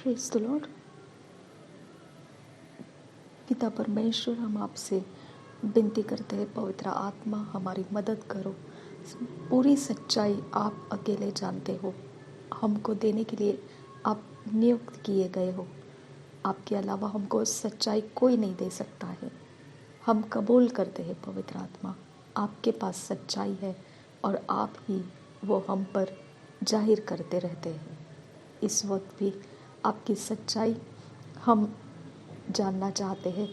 Praise the Lord. पिता परमेश्वर, हम आपसे विनती करते हैं, पवित्र आत्मा हमारी मदद करो। पूरी सच्चाई आप अकेले जानते हो, हमको देने के लिए आप नियुक्त किए गए हो। आपके अलावा हमको सच्चाई कोई नहीं दे सकता है। हम कबूल करते हैं पवित्र आत्मा, आपके पास सच्चाई है और आप ही वो हम पर जाहिर करते रहते हैं। इस वक्त भी आपकी सच्चाई हम जानना चाहते हैं।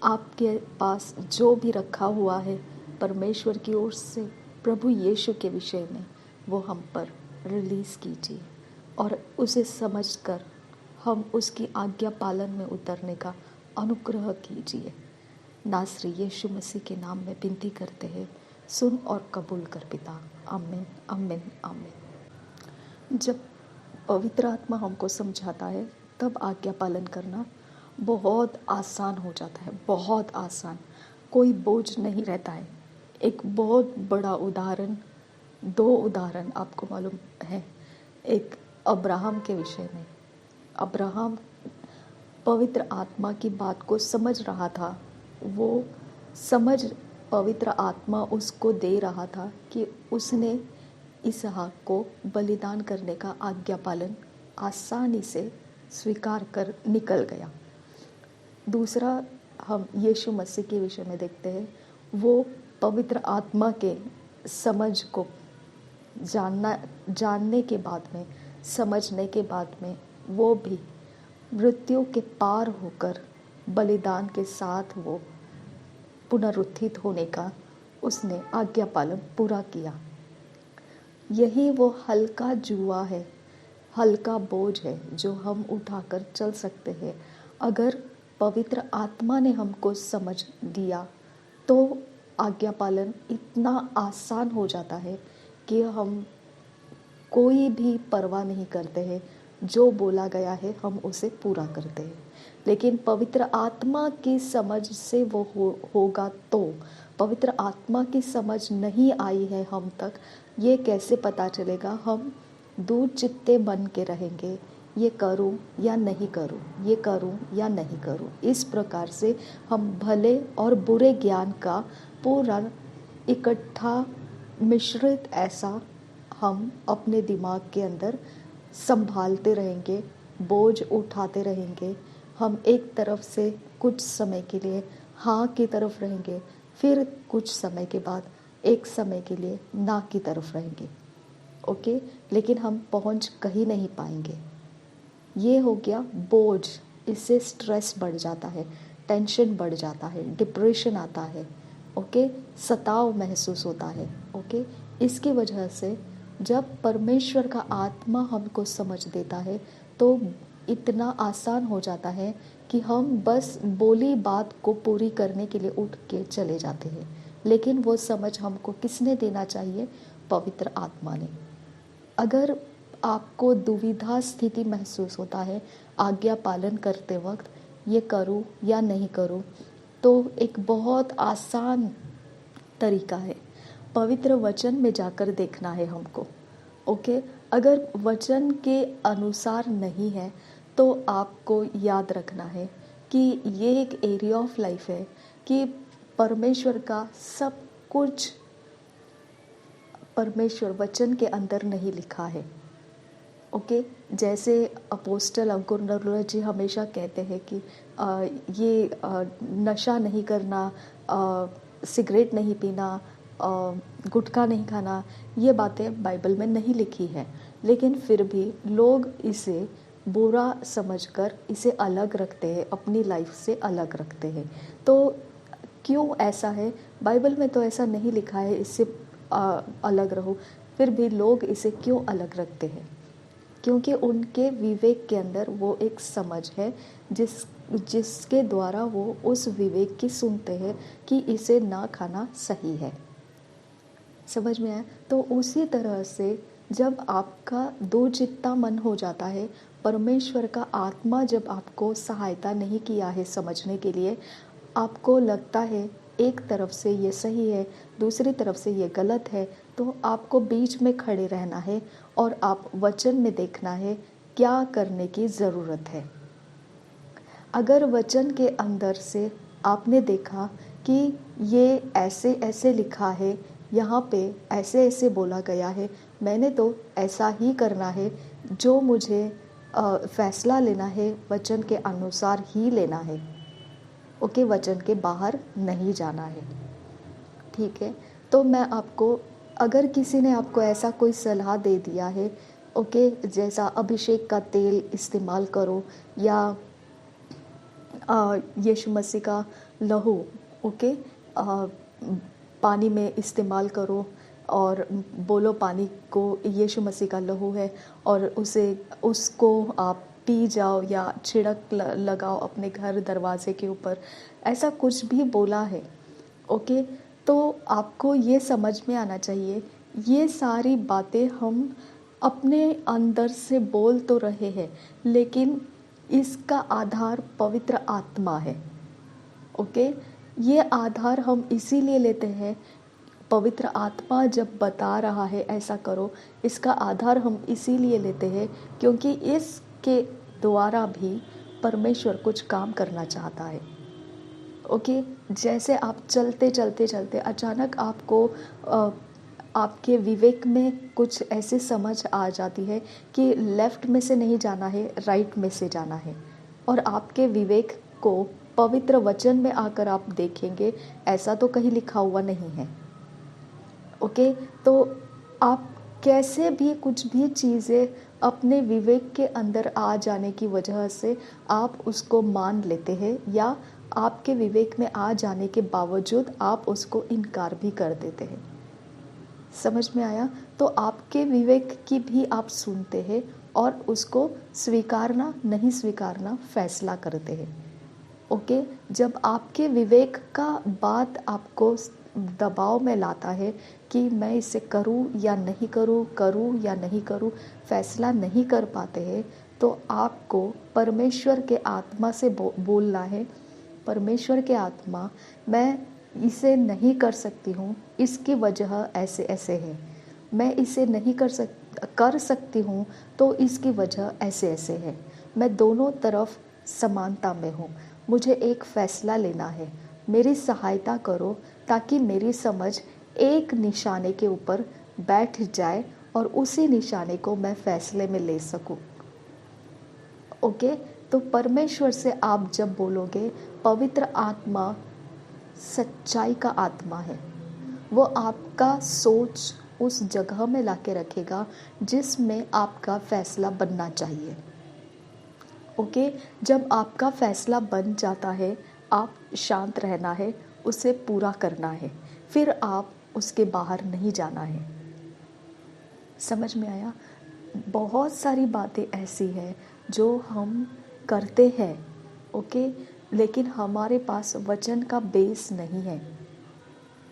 आपके पास जो भी रखा हुआ है परमेश्वर की ओर से प्रभु यीशु के विषय में, वो हम पर रिलीज़ कीजिए और उसे समझकर हम उसकी आज्ञा पालन में उतरने का अनुग्रह कीजिए। नासरी यीशु मसीह के नाम में विनती करते हैं, सुन और कबूल कर पिता। आमीन आमीन आमीन। जब पवित्र आत्मा हमको समझाता है तब आज्ञा पालन करना बहुत आसान हो जाता है, बहुत आसान, कोई बोझ नहीं रहता है। एक बहुत बड़ा उदाहरण, दो उदाहरण आपको मालूम है। एक अब्राहम के विषय में, अब्राहम पवित्र आत्मा की बात को समझ रहा था। वो समझ पवित्र आत्मा उसको दे रहा था कि उसने इसहाक को बलिदान करने का आज्ञा पालन आसानी से स्वीकार कर निकल गया। दूसरा हम यीशु मसीह के विषय में देखते हैं। वो पवित्र आत्मा के समझ को जानने के बाद में, समझने के बाद में, वो भी मृत्यु के पार होकर बलिदान के साथ वो पुनरुत्थित होने का उसने आज्ञा पालन पूरा किया। यही वो हल्का जुआ है, हल्का बोझ है जो हम उठाकर चल सकते हैं। अगर पवित्र आत्मा ने हमको समझ दिया तो आज्ञा पालन इतना आसान हो जाता है कि हम कोई भी परवाह नहीं करते हैं। जो बोला गया है हम उसे पूरा करते हैं। लेकिन पवित्र आत्मा की समझ से वो होगा तो पवित्र आत्मा की समझ नहीं आई है हम तक, ये कैसे पता चलेगा? हम दूर चित्ते बन के रहेंगे, ये करूं या नहीं करूं, ये करूं या नहीं करूं। इस प्रकार से हम भले और बुरे ज्ञान का पूरा इकट्ठा मिश्रित ऐसा हम अपने दिमाग के अंदर संभालते रहेंगे, बोझ उठाते रहेंगे। हम एक तरफ से कुछ समय के लिए हाँ की तरफ रहेंगे, फिर कुछ समय के बाद एक समय के लिए ना की तरफ रहेंगे। ओके, लेकिन हम पहुंच कहीं नहीं पाएंगे। ये हो गया बोझ। इससे स्ट्रेस बढ़ जाता है, टेंशन बढ़ जाता है, डिप्रेशन आता है। ओके, सताव महसूस होता है। ओके, इसकी वजह से जब परमेश्वर का आत्मा हमको समझ देता है तो इतना आसान हो जाता है कि हम बस बोली बात को पूरी करने के लिए उठ के चले जाते हैं। लेकिन वो समझ हमको किसने देना चाहिए? पवित्र आत्मा ने। अगर आपको दुविधा स्थिति महसूस होता है आज्ञा पालन करते वक्त, ये करूं या नहीं करूं, तो एक बहुत आसान तरीका है, पवित्र वचन में जाकर देखना है हमको। ओके, अगर वचन के अनुसार नहीं है तो आपको याद रखना है कि ये एक एरिया ऑफ लाइफ है कि परमेश्वर का सब कुछ परमेश्वर वचन के अंदर नहीं लिखा है। ओके, जैसे अपोस्टल अंकुर नरुला जी हमेशा कहते हैं कि ये नशा नहीं करना, सिगरेट नहीं पीना, गुटखा नहीं खाना, ये बातें बाइबल में नहीं लिखी है। लेकिन फिर भी लोग इसे बुरा समझकर इसे अलग रखते हैं, अपनी लाइफ से अलग रखते हैं। तो क्यों ऐसा है? बाइबल में तो ऐसा नहीं लिखा है इससे अलग रहो, फिर भी लोग इसे क्यों अलग रखते हैं? क्योंकि उनके विवेक के अंदर वो एक समझ है जिसके द्वारा वो उस विवेक की सुनते हैं कि इसे ना खाना सही है। समझ में आया? तो उसी तरह से जब आपका दो चित्ता मन हो जाता है, परमेश्वर का आत्मा जब आपको सहायता नहीं किया है समझने के लिए, आपको लगता है एक तरफ से ये सही है, दूसरी तरफ से ये गलत है, तो आपको बीच में खड़े रहना है और आप वचन में देखना है क्या करने की ज़रूरत है। अगर वचन के अंदर से आपने देखा कि ये ऐसे ऐसे लिखा है, यहाँ पे ऐसे ऐसे बोला गया है, मैंने तो ऐसा ही करना है, जो मुझे फैसला लेना है वचन के अनुसार ही लेना है। ओके, वचन के बाहर नहीं जाना है। ठीक है, तो मैं आपको, अगर किसी ने आपको ऐसा कोई सलाह दे दिया है, ओके, जैसा अभिषेक का तेल इस्तेमाल करो या यीशु मसीह का लहू, ओके, पानी में इस्तेमाल करो और बोलो पानी को यीशु मसीह का लहू है, और उसको आप पी जाओ या छिड़क लगाओ अपने घर दरवाजे के ऊपर, ऐसा कुछ भी बोला है, ओके, तो आपको ये समझ में आना चाहिए ये सारी बातें हम अपने अंदर से बोल तो रहे हैं, लेकिन इसका आधार पवित्र आत्मा है। ओके, ये आधार हम इसीलिए लेते हैं, पवित्र आत्मा जब बता रहा है ऐसा करो, इसका आधार हम इसीलिए लेते हैं क्योंकि इसके द्वारा भी परमेश्वर कुछ काम करना चाहता है। ओके, जैसे आप चलते चलते चलते अचानक आपको आपके विवेक में कुछ ऐसे समझ आ जाती है कि लेफ़्ट में से नहीं जाना है, राइट में से जाना है, और आपके विवेक को पवित्र वचन में आकर आप देखेंगे ऐसा तो कहीं लिखा हुआ नहीं है। ओके, तो आप कैसे भी कुछ भी चीज़ें अपने विवेक के अंदर आ जाने की वजह से आप उसको मान लेते हैं, या आपके विवेक में आ जाने के बावजूद आप उसको इनकार भी कर देते हैं। समझ में आया? तो आपके विवेक की भी आप सुनते हैं और उसको स्वीकारना नहीं स्वीकारना फैसला करते हैं। ओके, जब आपके विवेक का बात आपको दबाव में लाता है कि मैं इसे करूं या नहीं करूं या नहीं करूं, फैसला नहीं कर पाते हैं, तो आपको परमेश्वर के आत्मा से बोलना है, परमेश्वर के आत्मा, मैं इसे नहीं कर सकती हूँ, इसकी वजह ऐसे ऐसे है, मैं इसे नहीं कर सकती हूँ तो इसकी वजह ऐसे ऐसे है, मैं दोनों तरफ समानता में हूँ, मुझे एक फ़ैसला लेना है, मेरी सहायता करो ताकि मेरी समझ एक निशाने के ऊपर बैठ जाए और उसी निशाने को मैं फ़ैसले में ले सकूँ। ओके, तो परमेश्वर से आप जब बोलोगे, पवित्र आत्मा सच्चाई का आत्मा है, वो आपका सोच उस जगह में लाके रखेगा जिसमें आपका फैसला बनना चाहिए। ओके, जब आपका फैसला बन जाता है, आप शांत रहना है, उसे पूरा करना है, फिर आप उसके बाहर नहीं जाना है। समझ में आया? बहुत सारी बातें ऐसी हैं जो हम करते हैं, ओके, लेकिन हमारे पास वचन का बेस नहीं है,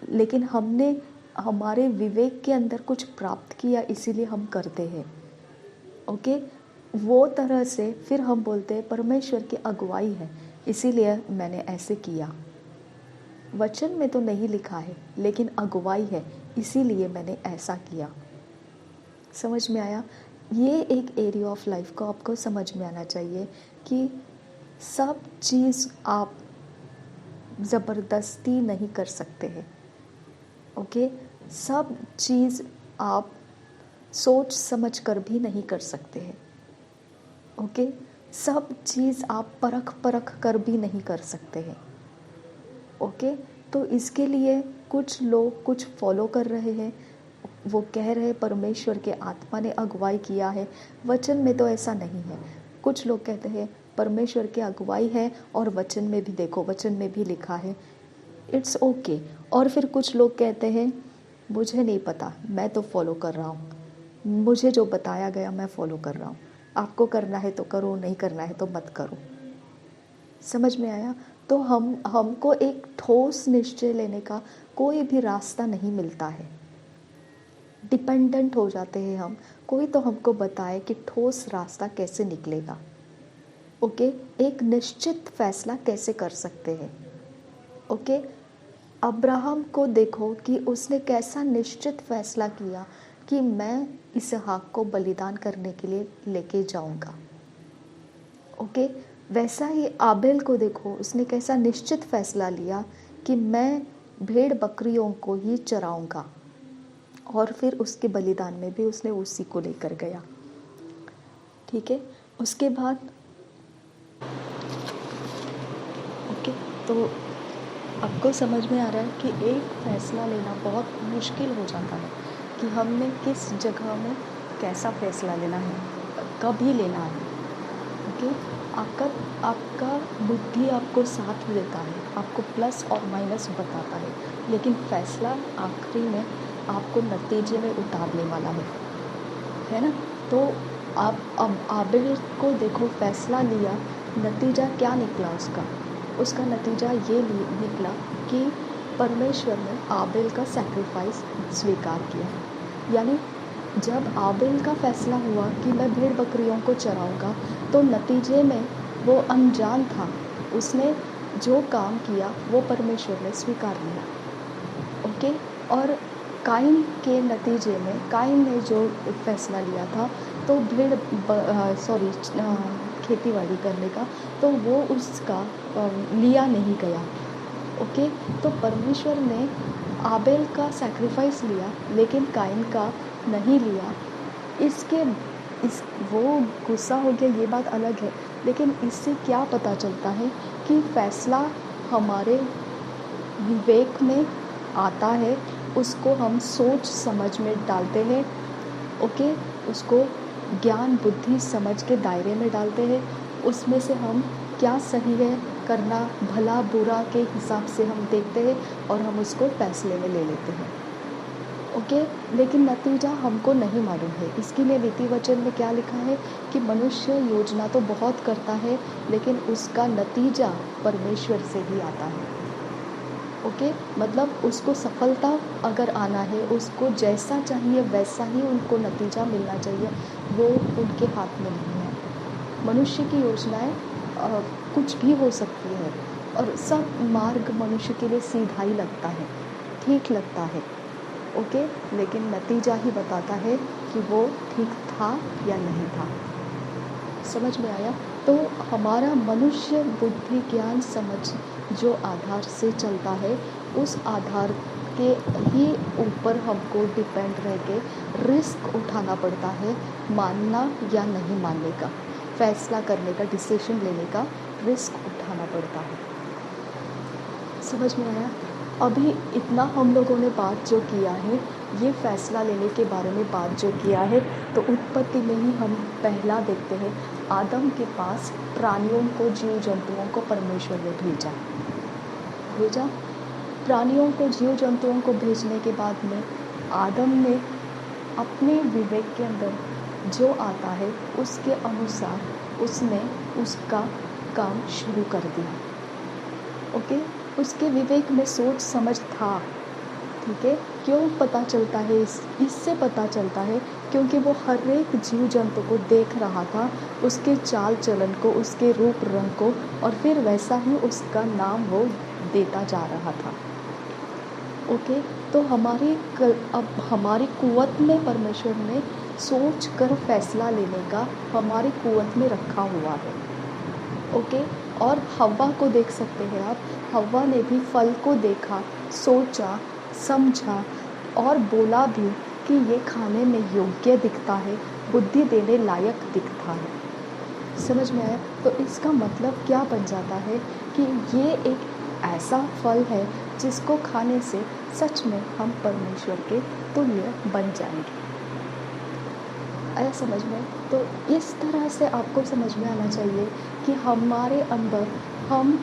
लेकिन हमने हमारे विवेक के अंदर कुछ प्राप्त किया इसीलिए हम करते हैं। ओके, वो तरह से फिर हम बोलते हैं परमेश्वर की अगुवाई है इसीलिए मैंने ऐसे किया, वचन में तो नहीं लिखा है लेकिन अगुवाई है इसीलिए मैंने ऐसा किया। समझ में आया? ये एक एरिया ऑफ लाइफ को आपको समझ में आना चाहिए कि सब चीज़ आप ज़बरदस्ती नहीं कर सकते हैं। ओके, सब चीज़ आप सोच समझ कर भी नहीं कर सकते हैं। ओके, सब चीज़ आप परख कर भी नहीं कर सकते हैं। ओके, तो इसके लिए कुछ लोग कुछ फॉलो कर रहे हैं, वो कह रहे हैं परमेश्वर के आत्मा ने अगुवाई किया है, वचन में तो ऐसा नहीं है। कुछ लोग कहते हैं परमेश्वर की अगुवाई है और वचन में भी देखो, वचन में भी लिखा है, इट्स ओके। और फिर कुछ लोग कहते हैं मुझे नहीं पता, मैं तो फॉलो कर रहा हूँ, मुझे जो बताया गया मैं फॉलो कर रहा हूँ, आपको करना है तो करो, नहीं करना है तो मत करो। समझ में आया? तो हमको एक ठोस निश्चय लेने का कोई भी रास्ता नहीं मिलता है, डिपेंडेंट हो जाते हैं हम, कोई तो हमको बताए कि ठोस रास्ता कैसे निकलेगा। ओके, एक निश्चित फैसला कैसे कर सकते हैं। ओके, अब्राहम को देखो कि उसने कैसा निश्चित फैसला किया कि मैं इसहाक को बलिदान करने के लिए लेके जाऊंगा। ओके, वैसा ही आबेल को देखो, उसने कैसा निश्चित फैसला लिया कि मैं भेड़ बकरियों को ही चराऊंगा, और फिर उसके बलिदान में भी उसने उसी को लेकर गया। ठीक है, उसके बाद ओके, तो आपको समझ में आ रहा है कि एक फैसला लेना बहुत मुश्किल हो जाता है कि हमने किस जगह में कैसा फैसला लेना है, कभी लेना है। ओके, आपका बुद्धि आपको साथ देता है, आपको प्लस और माइनस बताता है, लेकिन फैसला आखिरी में आपको नतीजे में उतारने वाला है ना। तो आप अब आबेल को देखो, फैसला लिया, नतीजा क्या निकला उसका नतीजा ये निकला कि परमेश्वर ने आबेल का सैक्रिफाइस स्वीकार किया। यानी जब आबेल का फैसला हुआ कि मैं भेड़ बकरियों को चराऊंगा, तो नतीजे में वो अनजान था, उसने जो काम किया वो परमेश्वर ने स्वीकार लिया। ओके, और काइन के नतीजे में काइन ने जो फैसला लिया था, तो खेतीबाड़ी करने का, तो वो उसका लिया नहीं गया। ओके, तो परमेश्वर ने आबेल का सैक्रिफाइस लिया, लेकिन काइन का नहीं लिया। वो गुस्सा हो गया, ये बात अलग है, लेकिन इससे क्या पता चलता है कि फैसला हमारे विवेक में आता है, उसको हम सोच समझ में डालते हैं। ओके, उसको ज्ञान बुद्धि समझ के दायरे में डालते हैं, उसमें से हम क्या सही है करना, भला बुरा के हिसाब से हम देखते हैं और हम उसको फैसले में ले लेते हैं। ओके, लेकिन नतीजा हमको नहीं मालूम है। इसके लिए नीति वचन में क्या लिखा है कि मनुष्य योजना तो बहुत करता है, लेकिन उसका नतीजा परमेश्वर से ही आता है। ओके, मतलब उसको सफलता अगर आना है, उसको जैसा चाहिए वैसा ही उनको नतीजा मिलना चाहिए, वो उनके हाथ में नहीं है। मनुष्य की योजनाएं कुछ भी हो सकती है, और सब मार्ग मनुष्य के लिए सीधा ही लगता है, ठीक लगता है। ओके, लेकिन नतीजा ही बताता है कि वो ठीक था या नहीं था। समझ में आया? तो हमारा मनुष्य बुद्धि ज्ञान समझ जो आधार से चलता है, उस आधार के ही ऊपर हमको डिपेंड रह के रिस्क उठाना पड़ता है, मानना या नहीं मानने का, फैसला करने का, डिसीजन लेने का रिस्क उठाना पड़ता है। समझ में आया? अभी इतना हम लोगों ने बात जो किया है, ये फैसला लेने के बारे में बात जो किया है, तो उत्पत्ति में ही हम पहला देखते हैं, आदम के पास प्राणियों को, जीव जंतुओं को परमेश्वर ने भेजा। प्राणियों को, जीव जंतुओं को भेजने के बाद में आदम ने अपने विवेक के अंदर जो आता है उसके अनुसार उसने उसका काम शुरू कर दिया। ओके, उसके विवेक में सोच समझ था। ठीक है, क्यों पता चलता है? इससे पता चलता है क्योंकि वो हर एक जीव जंतु को देख रहा था, उसके चाल चलन को, उसके रूप रंग को, और फिर वैसा ही उसका नाम वो देता जा रहा था। ओके, तो अब हमारी कुवत में परमेश्वर ने सोच कर फैसला लेने का हमारी कुवत में रखा हुआ है। ओके, और हव्वा को देख सकते हैं आप, हव्वा ने भी फल को देखा, सोचा, समझा और बोला भी कि ये खाने में योग्य दिखता है, बुद्धि देने लायक दिखता है। समझ में आया? तो इसका मतलब क्या बन जाता है कि ये एक ऐसा फल है जिसको खाने से सच में हम परमेश्वर के तुल्य बन जाएंगे। आया समझ में? तो इस तरह से आपको समझ में आना चाहिए कि हमारे अंदर हम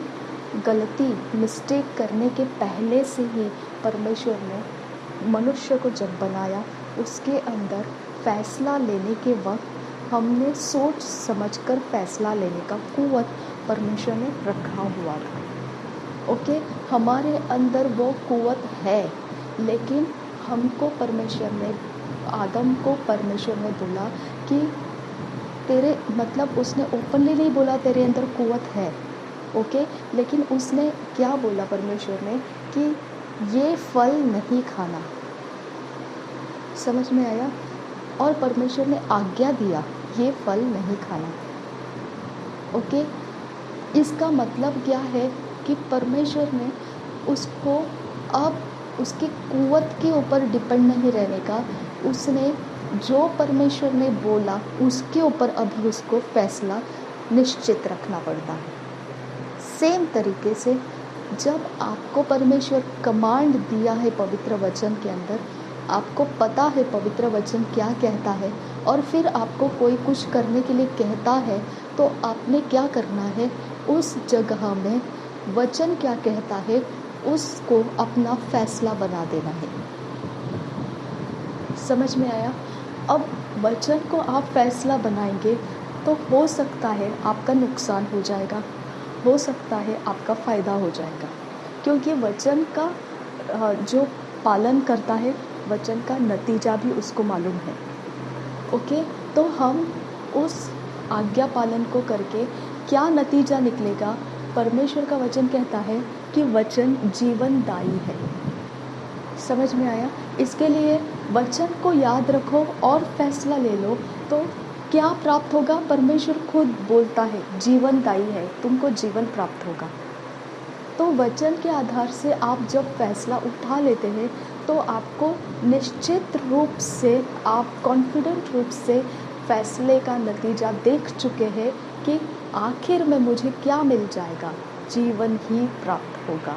मिस्टेक करने के पहले से ही परमेश्वर ने मनुष्य को जब बनाया, उसके अंदर फैसला लेने के वक्त हमने सोच समझकर फैसला लेने का कुवत परमेश्वर ने रखा हुआ था। ओके, हमारे अंदर वो कुवत है, लेकिन हमको परमेश्वर ने, आदम को परमेश्वर ने बोला कि तेरे, मतलब उसने ओपनली नहीं बोला तेरे अंदर कुवत है। ओके, लेकिन उसने क्या बोला परमेश्वर ने कि ये फल नहीं खाना। समझ में आया? और परमेश्वर ने आज्ञा दिया ये फल नहीं खाना। ओके, इसका मतलब क्या है कि परमेश्वर ने उसको अब उसकी कुव्वत के ऊपर डिपेंड नहीं रहने का, उसने जो परमेश्वर ने बोला उसके ऊपर अभी उसको फैसला निश्चित रखना पड़ता है। सेम तरीके से जब आपको परमेश्वर कमांड दिया है पवित्र वचन के अंदर, आपको पता है पवित्र वचन क्या कहता है, और फिर आपको कोई कुछ करने के लिए कहता है, तो आपने क्या करना है, उस जगह में वचन क्या कहता है उसको अपना फैसला बना देना है। समझ में आया? अब वचन को आप फैसला बनाएंगे तो हो सकता है आपका नुकसान हो जाएगा, हो सकता है आपका फ़ायदा हो जाएगा, क्योंकि वचन का जो पालन करता है, वचन का नतीजा भी उसको मालूम है। ओके, तो हम उस आज्ञा पालन को करके क्या नतीजा निकलेगा? परमेश्वर का वचन कहता है कि वचन जीवनदायी है। समझ में आया? इसके लिए वचन को याद रखो और फैसला ले लो, तो क्या प्राप्त होगा? परमेश्वर खुद बोलता है जीवनदायी है, तुमको जीवन प्राप्त होगा। तो वचन के आधार से आप जब फैसला उठा लेते हैं तो आपको निश्चित रूप से, आप कॉन्फिडेंट रूप से फैसले का नतीजा देख चुके हैं कि आखिर में मुझे क्या मिल जाएगा, जीवन ही प्राप्त होगा।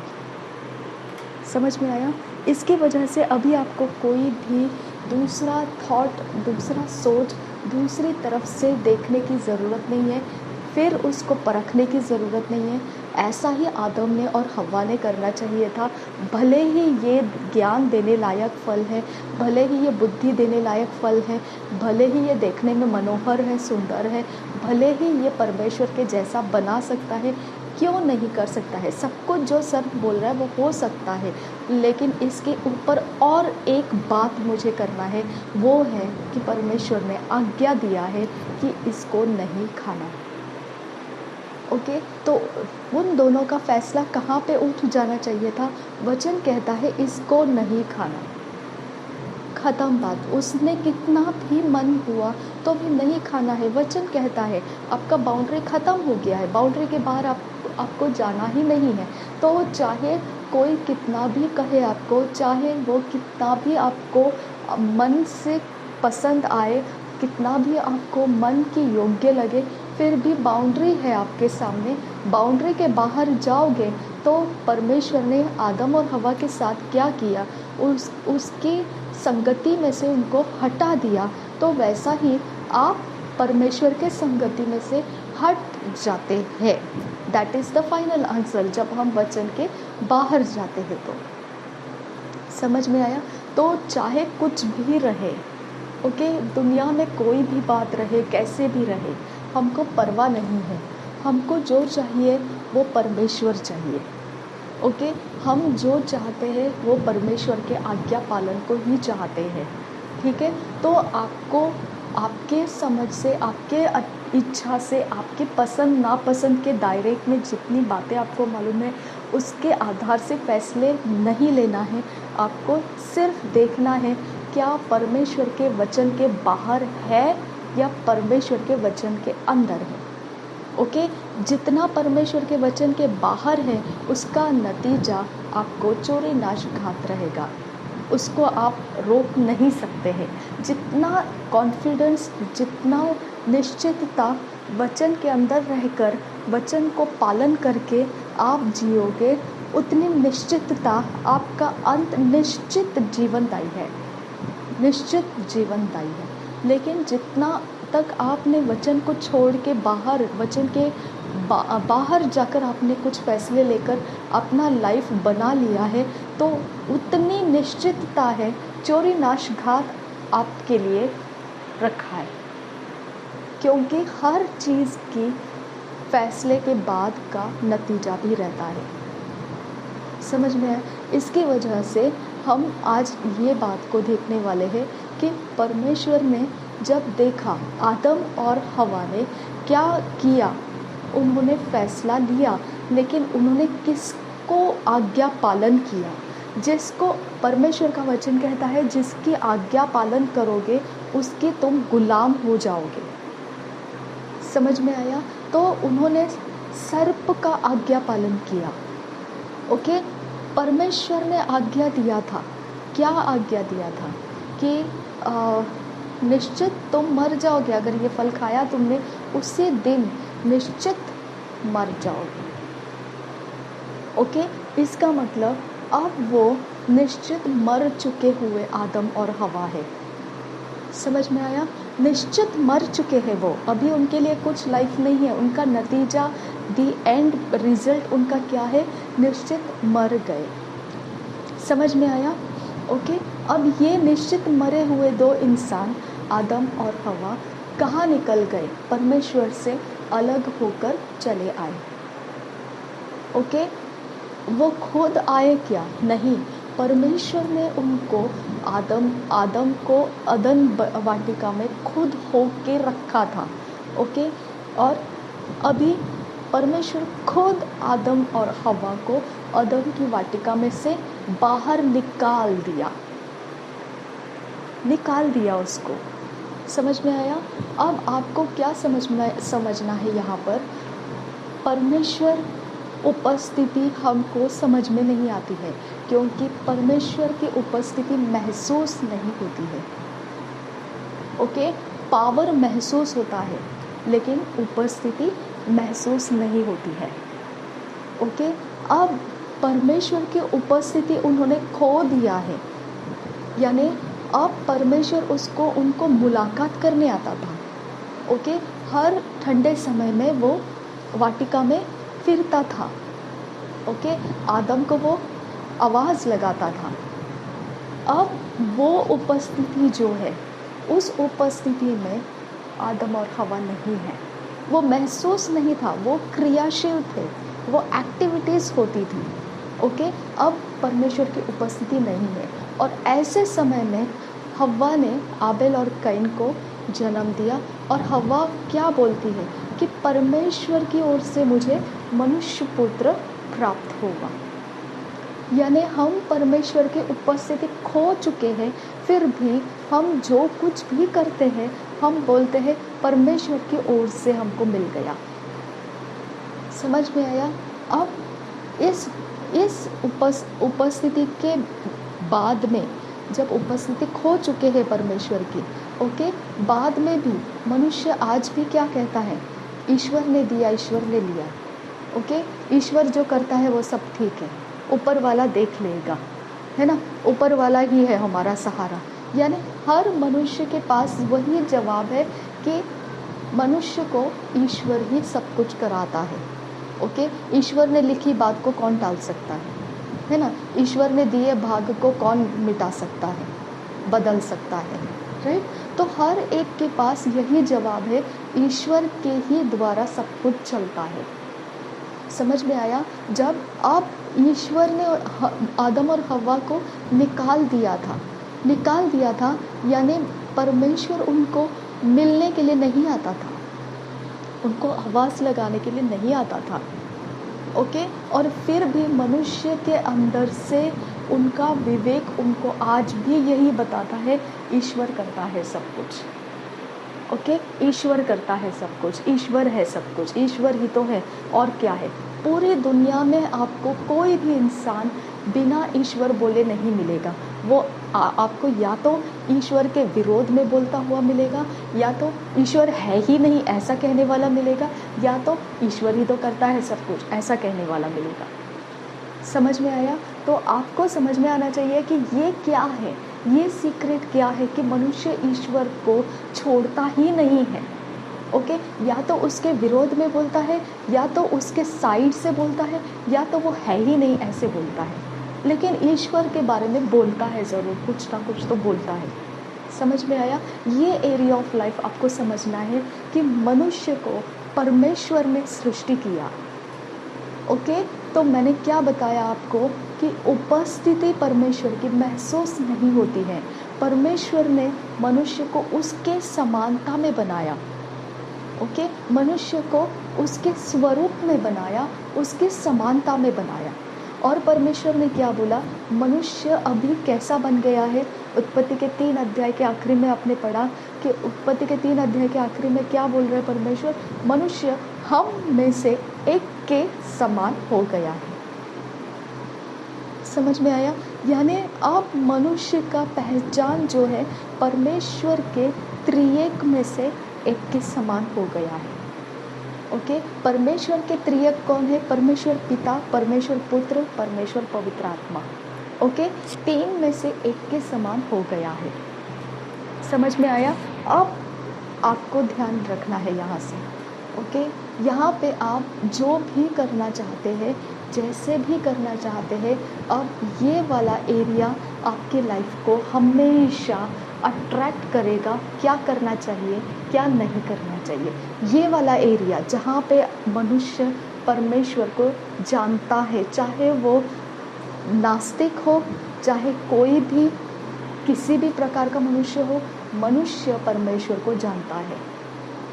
समझ में आया? इसकी वजह से अभी आपको कोई भी दूसरा थॉट, दूसरा सोच, दूसरी तरफ से देखने की ज़रूरत नहीं है, फिर उसको परखने की ज़रूरत नहीं है। ऐसा ही आदम ने और हव्वा ने करना चाहिए था। भले ही ये ज्ञान देने लायक फल है, भले ही ये बुद्धि देने लायक फल है, भले ही ये देखने में मनोहर है, सुंदर है, भले ही ये परमेश्वर के जैसा बना सकता है, क्यों नहीं कर सकता है? सब कुछ जो सर बोल रहा है वो हो सकता है, लेकिन इसके ऊपर और एक बात मुझे करना है, वो है कि परमेश्वर ने आज्ञा दिया है कि इसको नहीं खाना। ओके, तो उन दोनों का फैसला कहाँ पे उठ जाना चाहिए था? वचन कहता है इसको नहीं खाना, ख़त्म बात। उसने कितना भी मन हुआ तो भी नहीं खाना है। वचन कहता है आपका बाउंड्री ख़त्म हो गया है, बाउंड्री के बाहर आपको जाना ही नहीं है। तो चाहे कोई कितना भी कहे आपको, चाहे वो कितना भी आपको मन से पसंद आए, कितना भी आपको मन की योग्य लगे, फिर भी बाउंड्री है आपके सामने। बाउंड्री के बाहर जाओगे तो परमेश्वर ने आदम और हवा के साथ क्या किया, उसकी संगति में से उनको हटा दिया। तो वैसा ही आप परमेश्वर के संगति में से हट जाते हैं। That is the final answer जब हम वचन के बाहर जाते हैं। तो समझ में आया? तो चाहे कुछ भी रहे, ओके, दुनिया में कोई भी बात रहे, कैसे भी रहे, हमको परवाह नहीं है। हमको जो चाहिए वो परमेश्वर चाहिए। ओके, हम जो चाहते हैं वो परमेश्वर के आज्ञा पालन को ही चाहते हैं। ठीक है, तो आपको आपके समझ से, आपके इच्छा से, आपके पसंद नापसंद के दायरे में जितनी बातें आपको मालूम है, उसके आधार से फैसले नहीं लेना है। आपको सिर्फ देखना है क्या परमेश्वर के वचन के बाहर है या परमेश्वर के वचन के अंदर है। ओके, जितना परमेश्वर के वचन के बाहर है उसका नतीजा आपको चोरी नाशघात रहेगा, उसको आप रोक नहीं सकते हैं। जितना कॉन्फिडेंस, जितना निश्चितता वचन के अंदर रहकर, वचन को पालन करके आप जियोगे, उतनी निश्चितता आपका अंत निश्चित जीवनदायी है, निश्चित जीवनदायी है। लेकिन जितना तक आपने वचन को छोड़ के बाहर, वचन के बाहर जाकर आपने कुछ फैसले लेकर अपना लाइफ बना लिया है, तो उतनी निश्चितता है चोरी नाशघात आपके लिए रखा है, क्योंकि हर चीज़ की फैसले के बाद का नतीजा भी रहता है। समझ में आया? इसकी वजह से हम आज ये बात को देखने वाले हैं कि परमेश्वर ने जब देखा आदम और हवा ने क्या किया, उन्होंने फैसला लिया, लेकिन उन्होंने किसको आज्ञा पालन किया? जिसको परमेश्वर का वचन कहता है जिसकी आज्ञा पालन करोगे उसके तुम गुलाम हो जाओगे। समझ में आया? तो उन्होंने सर्प का आज्ञा पालन किया। ओके, परमेश्वर ने आज्ञा दिया था, क्या आज्ञा दिया था कि निश्चित तुम मर जाओगे, अगर ये फल खाया तुमने उसी दिन निश्चित मर जाओगे। ओके, इसका मतलब अब वो निश्चित मर चुके हुए आदम और हवा है। समझ में आया? निश्चित मर चुके हैं वो, अभी उनके लिए कुछ लाइफ नहीं है। उनका नतीजा, दी एंड रिजल्ट उनका क्या है? निश्चित मर गए। समझ में आया? ओके, अब ये निश्चित मरे हुए दो इंसान आदम और हवा कहाँ निकल गए? परमेश्वर से अलग होकर चले आए। ओके, वो खुद आए क्या? नहीं, परमेश्वर ने उनको आदम को अदन वाटिका में खुद होके रखा था। ओके, और अभी परमेश्वर खुद आदम और हवा को अदन की वाटिका में से बाहर निकाल दिया उसको। समझ में आया? अब आपको क्या समझना है यहाँ पर? परमेश्वर उपस्थिति हमको समझ में नहीं आती है, क्योंकि परमेश्वर की उपस्थिति महसूस नहीं होती है। ओके, पावर महसूस होता है लेकिन उपस्थिति महसूस नहीं होती है। ओके, अब परमेश्वर की उपस्थिति उन्होंने खो दिया है, यानी अब परमेश्वर उनको मुलाकात करने आता था। ओके, हर ठंडे समय में वो वाटिका में फिरता था। ओके, आदम को वो आवाज़ लगाता था। अब वो उपस्थिति जो है, उस उपस्थिति में आदम और हवा नहीं है। वो महसूस नहीं था, वो क्रियाशील थे, वो एक्टिविटीज़ होती थी। ओके, अब परमेश्वर की उपस्थिति नहीं है, और ऐसे समय में हव्वा ने आबेल और कैन को जन्म दिया। और हव्वा क्या बोलती है कि परमेश्वर की ओर से मुझे मनुष्य पुत्र प्राप्त होगा। यानी हम परमेश्वर की उपस्थिति खो चुके हैं, फिर भी हम जो कुछ भी करते हैं हम बोलते हैं परमेश्वर की ओर से हमको मिल गया। समझ में आया? अब इस उपस्थिति के बाद में, जब उपस्थिति खो चुके हैं परमेश्वर की, ओके, बाद में भी मनुष्य आज भी क्या कहता है? ईश्वर ने दिया, ईश्वर ने लिया। ओके, ईश्वर जो करता है वो सब ठीक है, ऊपर वाला देख लेगा, है ना, ऊपर वाला ही है हमारा सहारा। यानी हर मनुष्य के पास वही जवाब है कि मनुष्य को ईश्वर ही सब कुछ कराता है। ओके, ईश्वर ने लिखी बात को कौन टाल सकता है ना? ईश्वर ने दिए भाग को कौन मिटा सकता है, बदल सकता है, राइट? तो हर एक के पास यही जवाब है, ईश्वर के ही द्वारा सब कुछ चलता है। समझ में आया? जब आप ईश्वर ने आदम और हव्वा को निकाल दिया था, यानी परमेश्वर उनको मिलने के लिए नहीं आता था, उनको आवाज़ लगाने के लिए नहीं आता था। ओके, और फिर भी मनुष्य के अंदर से उनका विवेक उनको आज भी यही बताता है, ईश्वर करता है सब कुछ। ओके, ईश्वर करता है सब कुछ, ईश्वर है सब कुछ, ईश्वर ही तो है, और क्या है? पूरी दुनिया में आपको कोई भी इंसान बिना ईश्वर बोले नहीं मिलेगा। वो आपको या तो ईश्वर के विरोध में बोलता हुआ मिलेगा, या तो ईश्वर है ही नहीं ऐसा कहने वाला मिलेगा, या तो ईश्वर ही तो करता है सब कुछ ऐसा कहने वाला मिलेगा। समझ में आया? तो आपको समझ में आना चाहिए कि ये क्या है, ये सीक्रेट क्या है कि मनुष्य ईश्वर को छोड़ता ही नहीं है। ओके, या तो उसके विरोध में बोलता है, या तो उसके साइड से बोलता है, या तो वो है ही नहीं ऐसे बोलता है, लेकिन ईश्वर के बारे में बोलता है ज़रूर, कुछ ना कुछ तो बोलता है। समझ में आया? ये एरिया ऑफ लाइफ आपको समझना है कि मनुष्य को परमेश्वर ने सृष्टि किया। ओके, तो मैंने क्या बताया आपको कि उपस्थिति परमेश्वर की महसूस नहीं होती है। परमेश्वर ने मनुष्य को उसके समानता में बनाया। ओके, मनुष्य को उसके स्वरूप में बनाया, उसके समानता में बनाया। और परमेश्वर ने क्या बोला, मनुष्य अभी कैसा बन गया है। उत्पत्ति के 3 अध्याय के आखिरी में आपने पढ़ा कि उत्पत्ति के 3 अध्याय के आखिरी में क्या बोल रहे हैं परमेश्वर, मनुष्य हम में से एक के समान हो गया है। समझ में आया? यानी अब मनुष्य का पहचान जो है परमेश्वर के त्रिएक में से एक के समान हो गया है। ओके, परमेश्वर के त्रिएक कौन है? परमेश्वर पिता, परमेश्वर पुत्र, परमेश्वर पवित्र आत्मा। ओके, 3 में से एक के समान हो गया है। समझ में आया? अब आपको ध्यान रखना है यहाँ से। ओके, यहाँ पे आप जो भी करना चाहते हैं, जैसे भी करना चाहते हैं, अब ये वाला एरिया आपकी लाइफ को हमेशा अट्रैक्ट करेगा। क्या करना चाहिए, क्या नहीं करना चाहिए, ये वाला एरिया जहाँ पे मनुष्य परमेश्वर को जानता है, चाहे वो नास्तिक हो, चाहे कोई भी किसी भी प्रकार का मनुष्य हो, मनुष्य परमेश्वर को जानता है।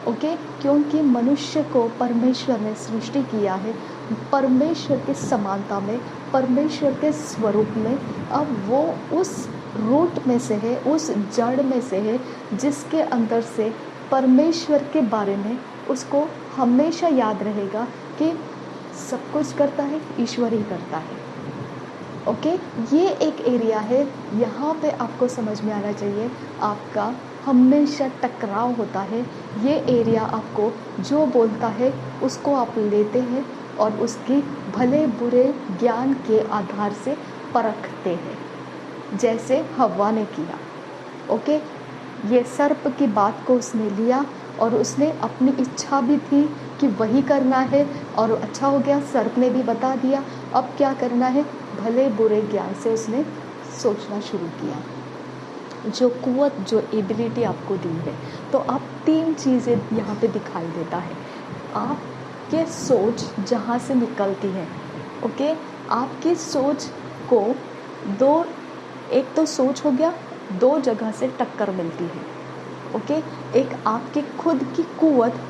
ओके, क्योंकि मनुष्य को परमेश्वर ने सृष्टि किया है परमेश्वर के समानता में, परमेश्वर के स्वरूप में। अब वो उस रूट में से है, उस जड़ में से है, जिसके अंदर से परमेश्वर के बारे में उसको हमेशा याद रहेगा कि सब कुछ करता है ईश्वर ही करता है। ओके, ये एक एरिया है, यहाँ पे आपको समझ में आना चाहिए। आपका हमेशा टकराव होता है। ये एरिया आपको जो बोलता है उसको आप लेते हैं और उसकी भले बुरे ज्ञान के आधार से परखते हैं, जैसे हव्वा ने किया। ओके, ये सर्प की बात को उसने लिया और उसने अपनी इच्छा भी थी कि वही करना है और अच्छा हो गया, सर्प ने भी बता दिया। अब क्या करना है, भले बुरे ज्ञान से उसने सोचना शुरू किया। जो कुव्वत, जो एबिलिटी आपको दी है, तो आप 3 चीज़ें यहाँ पे दिखाई देता है। आपके सोच जहाँ से निकलती है। ओके, आपकी सोच को एक तो सोच हो गया, 2 जगह से टक्कर मिलती है। ओके, एक आपकी खुद की कुव्वत,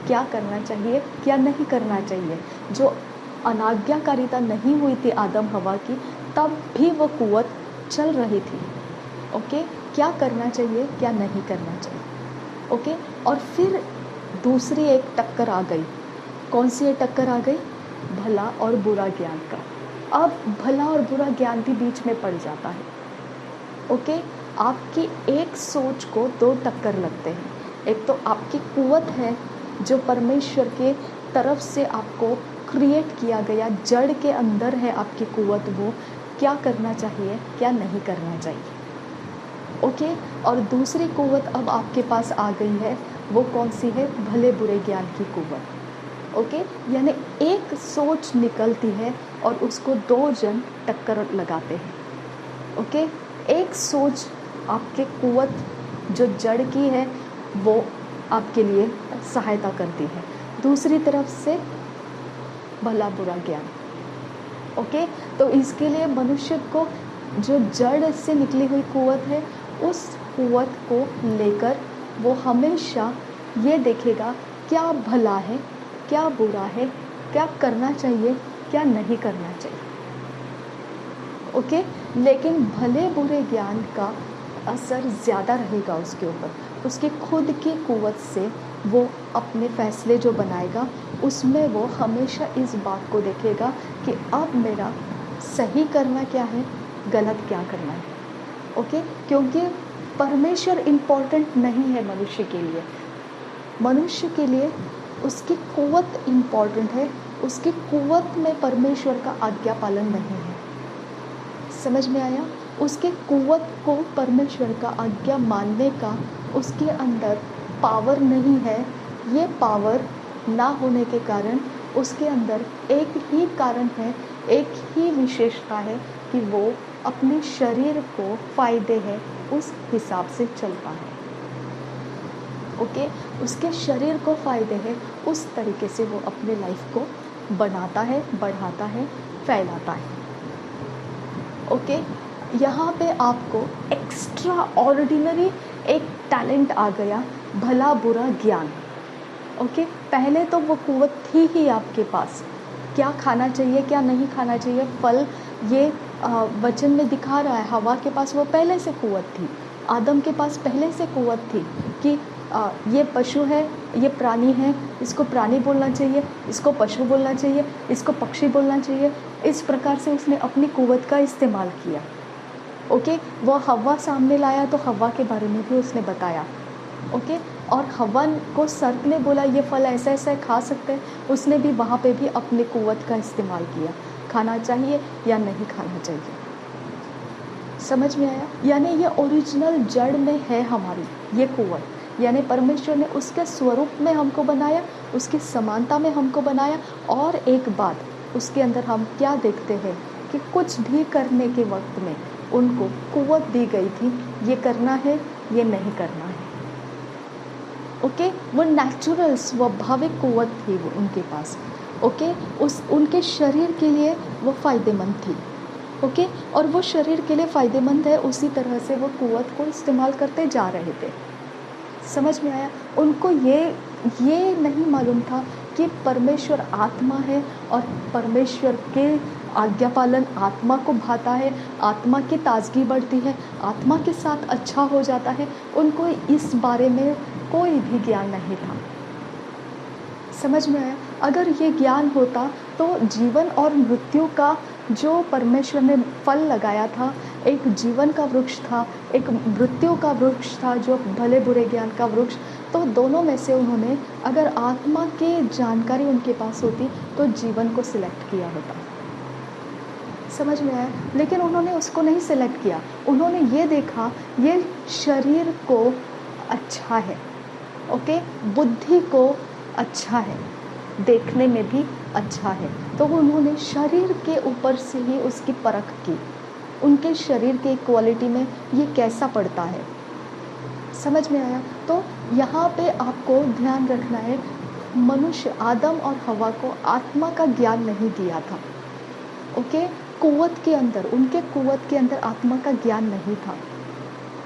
क्या करना चाहिए क्या नहीं करना चाहिए। जो अनाज्ञाकारिता नहीं हुई थी आदम हवा की, तब भी वो कुव्वत चल रही थी। ओके, क्या करना चाहिए क्या नहीं करना चाहिए। ओके, और फिर दूसरी एक टक्कर आ गई। कौन सी टक्कर आ गई? भला और बुरा ज्ञान का। अब भला और बुरा ज्ञान भी बीच में पड़ जाता है। ओके, आपकी एक सोच को 2 टक्कर लगते हैं। एक तो आपकी कुव्वत है जो परमेश्वर के तरफ से आपको क्रिएट किया गया, जड़ के अंदर है आपकी कुव्वत, वो क्या करना चाहिए क्या नहीं करना चाहिए। ओके, और दूसरी कुव्वत अब आपके पास आ गई है, वो कौन सी है? भले बुरे ज्ञान की कुव्वत। ओके, यानी एक सोच निकलती है और उसको 2 जन टक्कर लगाते हैं। ओके, एक सोच आपके कुव्वत जो जड़ की है वो आपके लिए सहायता करती है, दूसरी तरफ से भला बुरा ज्ञान। ओके, तो इसके लिए मनुष्य को जो जड़ से निकली हुई कुव्वत है, उस कुव्वत को लेकर वो हमेशा ये देखेगा क्या भला है क्या बुरा है, क्या करना चाहिए क्या नहीं करना चाहिए। ओके, लेकिन भले बुरे ज्ञान का असर ज़्यादा रहेगा उसके ऊपर, उसकी खुद की कुव्वत से वो अपने फैसले जो बनाएगा उसमें वो हमेशा इस बात को देखेगा कि अब मेरा सही करना क्या है, गलत क्या करना है। ओके, क्योंकि परमेश्वर इम्पोर्टेंट नहीं है मनुष्य के लिए। मनुष्य के लिए उसकी कुव्वत इम्पोर्टेंट है, उसकी कुव्वत में परमेश्वर का आज्ञा पालन नहीं है। समझ में आया? उसके कुव्वत को परमेश्वर का आज्ञा मानने का उसके अंदर पावर नहीं है। ये पावर ना होने के कारण उसके अंदर एक ही कारण है, एक ही विशेषता है कि वो अपने शरीर को फ़ायदे है उस हिसाब से चलता है। ओके, उसके शरीर को फ़ायदे है उस तरीके से वो अपने लाइफ को बनाता है, बढ़ाता है, फैलाता है। ओके, यहाँ पे आपको एक्स्ट्रा ऑर्डिनरी एक टैलेंट आ गया, भला बुरा ज्ञान। ओके, पहले तो वो कुव्वत थी ही आपके पास क्या खाना चाहिए क्या नहीं खाना चाहिए, फल ये वचन में दिखा रहा है। हवा के पास वो पहले से कुव्वत थी, आदम के पास पहले से कुव्वत थी कि ये पशु है, ये प्राणी है, इसको प्राणी बोलना चाहिए, इसको पशु बोलना चाहिए, इसको पक्षी बोलना चाहिए। इस प्रकार से उसने अपनी कुव्वत का इस्तेमाल किया। ओके, वो हवा सामने लाया तो हवा के बारे में भी उसने बताया। ओके, और हवा को सर्प ने बोला ये फल ऐसा ऐसा खा सकते हैं, उसने भी वहाँ पे भी अपनी कुव्वत का इस्तेमाल किया, खाना चाहिए या नहीं खाना चाहिए। समझ में आया? यानी ये ओरिजिनल जड़ में है हमारी ये कुव्वत, यानी परमेश्वर ने उसके स्वरूप में हमको बनाया, उसकी समानता में हमको बनाया। और एक बात उसके अंदर हम क्या देखते हैं कि कुछ भी करने के वक्त में उनको कुव्वत दी गई थी, ये करना है ये नहीं करना है। ओके, वो नेचुरल स्वाभाविक कुव्वत थी वो उनके पास। ओके, उनके शरीर के लिए वो फ़ायदेमंद थी। ओके, और वो शरीर के लिए फ़ायदेमंद है, उसी तरह से वो कुव्वत को इस्तेमाल करते जा रहे थे। समझ में आया? उनको ये नहीं मालूम था कि परमेश्वर आत्मा है और परमेश्वर के आज्ञा पालन आत्मा को भाता है, आत्मा की ताजगी बढ़ती है, आत्मा के साथ अच्छा हो जाता है। उनको इस बारे में कोई भी ज्ञान नहीं था। समझ में आया? अगर ये ज्ञान होता तो जीवन और मृत्यु का जो परमेश्वर ने फल लगाया था, एक जीवन का वृक्ष था, एक मृत्यु का वृक्ष था, जो भले बुरे ज्ञान का वृक्ष, तो दोनों में से उन्होंने अगर आत्मा की जानकारी उनके पास होती तो जीवन को सिलेक्ट किया होता। समझ में आया? लेकिन उन्होंने उसको नहीं सिलेक्ट किया। उन्होंने ये देखा ये शरीर को अच्छा है, ओके, बुद्धि को अच्छा है, देखने में भी अच्छा है, तो उन्होंने शरीर के ऊपर से ही उसकी परख की, उनके शरीर के क्वालिटी में ये कैसा पड़ता है। समझ में आया? तो यहाँ पे आपको ध्यान रखना है, मनुष्य आदम और हवा को आत्मा का ज्ञान नहीं दिया था। ओके, कुव्वत के अंदर, उनके कुव्वत के अंदर आत्मा का ज्ञान नहीं था।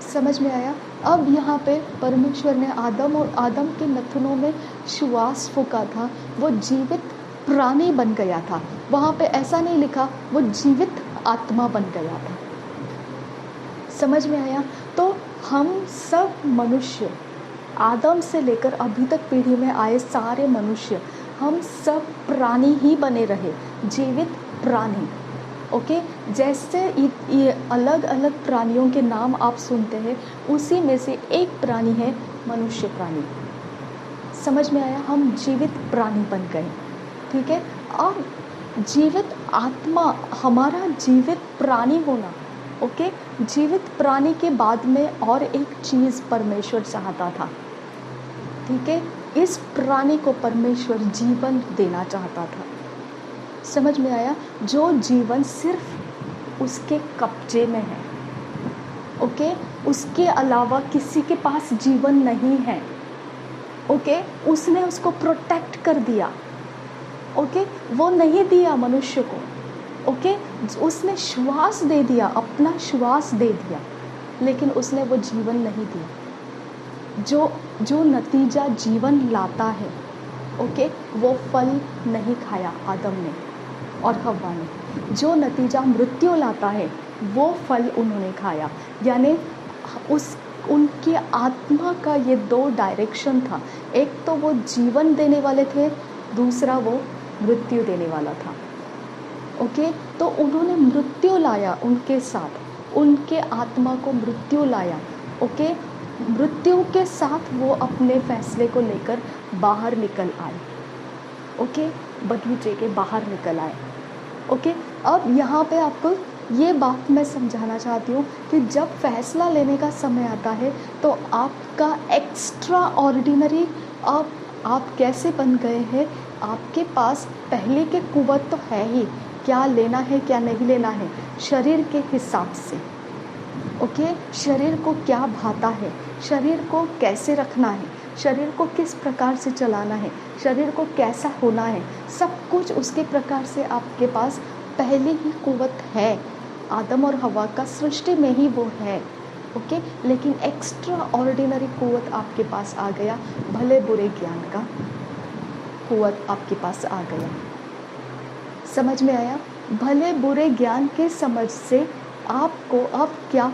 समझ में आया? अब यहाँ पे परमेश्वर ने आदम और आदम के नथनों में श्वास फूंका था, वो जीवित प्राणी बन गया था। वहाँ पे ऐसा नहीं लिखा वो जीवित आत्मा बन गया था। समझ में आया? तो हम सब मनुष्य, आदम से लेकर अभी तक पीढ़ी में आए सारे मनुष्य, हम सब प्राणी ही बने रहे, जीवित प्राणी। ओके, जैसे ये अलग अलग प्राणियों के नाम आप सुनते हैं, उसी में से एक प्राणी है मनुष्य प्राणी। समझ में आया? हम जीवित प्राणी बन गए। ठीक है, अब जीवित आत्मा, हमारा जीवित प्राणी होना। ओके, जीवित प्राणी के बाद में और एक चीज़ परमेश्वर चाहता था। ठीक है, इस प्राणी को परमेश्वर जीवन देना चाहता था। समझ में आया? जो जीवन सिर्फ उसके कब्जे में है। ओके, उसके अलावा किसी के पास जीवन नहीं है। ओके, उसने उसको प्रोटेक्ट कर दिया। ओके, वो नहीं दिया मनुष्य को। ओके, उसने श्वास दे दिया, अपना श्वास दे दिया, लेकिन उसने वो जीवन नहीं दिया। जो नतीजा जीवन लाता है, ओके, वो फल नहीं खाया आदम ने और हव्वा ने। जो नतीजा मृत्यु लाता है वो फल उन्होंने खाया। यानी उनकी आत्मा का ये दो डायरेक्शन था, एक तो वो जीवन देने वाले थे, दूसरा वो मृत्यु देने वाला था। ओके, तो उन्होंने मृत्यु लाया उनके साथ, उनके आत्मा को मृत्यु लाया। ओके, मृत्यु के साथ वो अपने फैसले को लेकर बाहर निकल आए। ओके, बगीचे के बाहर निकल आए। ओके, अब यहाँ पे आपको ये बात मैं समझाना चाहती हूँ कि जब फैसला लेने का समय आता है तो आपका एक्स्ट्रा ऑर्डिनरी आप कैसे बन गए हैं, आपके पास पहले के कुव्वत तो है ही, क्या लेना है क्या नहीं लेना है शरीर के हिसाब से। ओके, शरीर को क्या भाता है, शरीर को कैसे रखना है, शरीर को किस प्रकार से चलाना है, शरीर को कैसा होना है, सब कुछ उसके प्रकार से आपके पास पहले ही कुव्वत है। आदम और हवा का सृष्टि में ही वो है। ओके, लेकिन एक्स्ट्रा ऑर्डिनरी कुव्वत आपके पास आ गया, भले बुरे ज्ञान का कुव्वत आपके पास आ गया। समझ में आया? भले बुरे ज्ञान के समझ से आपको अब क्या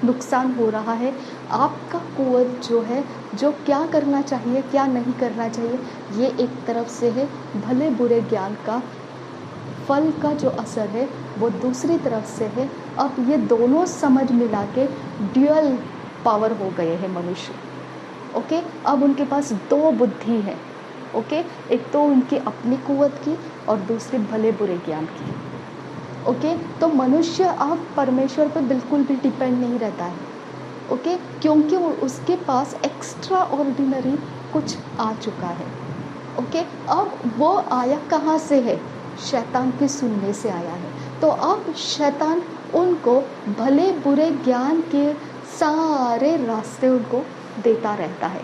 नुकसान हो रहा है, आपका कुव्वत जो है, जो क्या करना चाहिए क्या नहीं करना चाहिए, ये एक तरफ से है। भले बुरे ज्ञान का फल का जो असर है वो दूसरी तरफ से है। अब ये दोनों समझ मिला के ड्यूअल पावर हो गए हैं मनुष्य। ओके, अब उनके पास दो बुद्धि है। ओके, एक तो उनकी अपनी कुव्वत की और दूसरी भले बुरे ज्ञान की। ओके, तो मनुष्य अब परमेश्वर पर बिल्कुल भी डिपेंड नहीं रहता है। ओके, क्योंकि उसके पास एक्स्ट्रा ऑर्डिनरी कुछ आ चुका है। ओके, अब वो आया कहाँ से है? शैतान के सुनने से आया है। तो अब शैतान उनको भले बुरे ज्ञान के सारे रास्ते उनको देता रहता है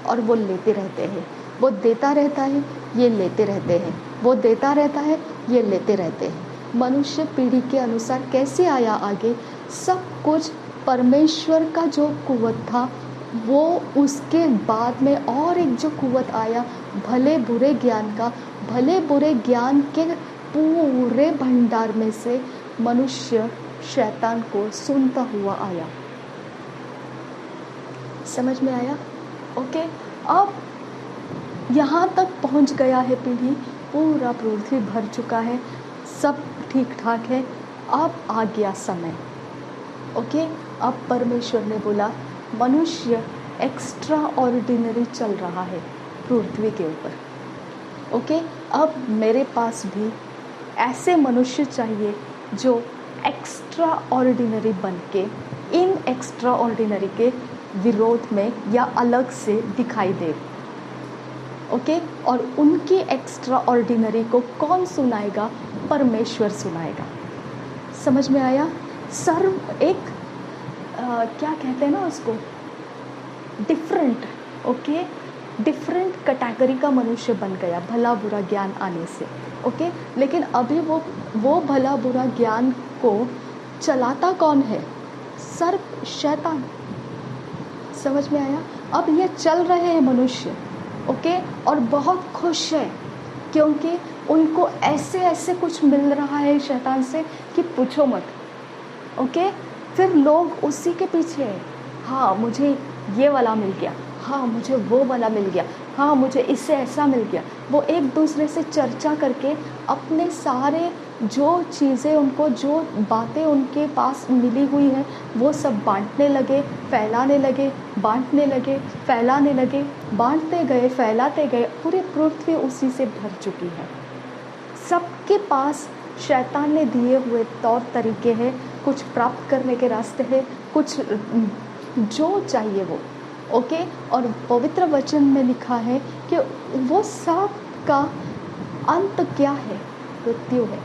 और वो लेते रहते हैं। वो देता रहता है, ये लेते रहते हैं, वो देता रहता है, ये लेते रहते हैं। मनुष्य पीढ़ी के अनुसार कैसे आया आगे, सब कुछ परमेश्वर का जो कुव्वत था वो उसके बाद में और एक जो कुव्वत आया भले बुरे ज्ञान का, भले बुरे ज्ञान के पूरे भंडार में से मनुष्य शैतान को सुनता हुआ आया। समझ में आया? ओके, अब यहाँ तक पहुँच गया है पीढ़ी, पूरा पृथ्वी भर चुका है, सब ठीक ठाक है। अब आ गया समय। ओके, अब परमेश्वर ने बोला मनुष्य एक्स्ट्रा ऑर्डिनरी चल रहा है पृथ्वी के ऊपर। ओके, अब मेरे पास भी ऐसे मनुष्य चाहिए जो एक्स्ट्रा ऑर्डिनरी बन के इन एक्स्ट्रा ऑर्डिनरी के विरोध में या अलग से दिखाई दे। ओके, और उनकी एक्स्ट्रा ऑर्डिनरी को कौन सुनाएगा? परमेश्वर सुनाएगा। समझ में आया? सर्व एक क्या कहते हैं ना उसको, डिफरेंट। ओके, डिफरेंट कैटेगरी का मनुष्य बन गया भला बुरा ज्ञान आने से। ओके, लेकिन अभी वो भला बुरा ज्ञान को चलाता कौन है? सर्प, शैतान। समझ में आया? अब ये चल रहे हैं मनुष्य। ओके, और बहुत खुश है क्योंकि उनको ऐसे ऐसे कुछ मिल रहा है शैतान से कि पूछो मत। ओके, फिर लोग उसी के पीछे हैं। हाँ, मुझे ये वाला मिल गया, हाँ मुझे वो वाला मिल गया, हाँ मुझे इससे ऐसा मिल गया। वो एक दूसरे से चर्चा करके अपने सारे जो चीज़ें उनको, जो बातें उनके पास मिली हुई हैं, वो सब बांटने लगे, फैलाने लगे, बांटने लगे, फैलाने लगे, बांटते गए, फैलाते गए। पूरी पृथ्वी उसी से भर चुकी है। सबके पास शैतान ने दिए हुए तौर तरीके हैं, कुछ प्राप्त करने के रास्ते हैं, कुछ जो चाहिए वो। ओके, और पवित्र वचन में लिखा है कि वो सब का अंत क्या है? मृत्यु है।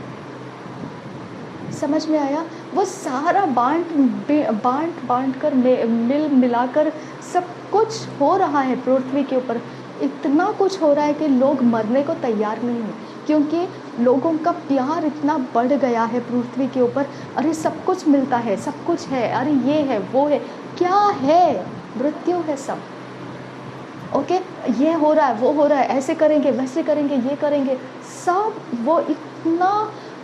समझ में आया? वो सारा बांट कर मिलाकर सब कुछ हो रहा है पृथ्वी के ऊपर। इतना कुछ हो रहा है कि लोग मरने को तैयार नहीं है, क्योंकि लोगों का प्यार इतना बढ़ गया है पृथ्वी के ऊपर। अरे सब कुछ मिलता है, सब कुछ है, अरे ये है वो है, क्या है? मृत्यु है सब। ओके, ये हो रहा है, वो हो रहा है, ऐसे करेंगे, वैसे करेंगे, ये करेंगे, सब। वो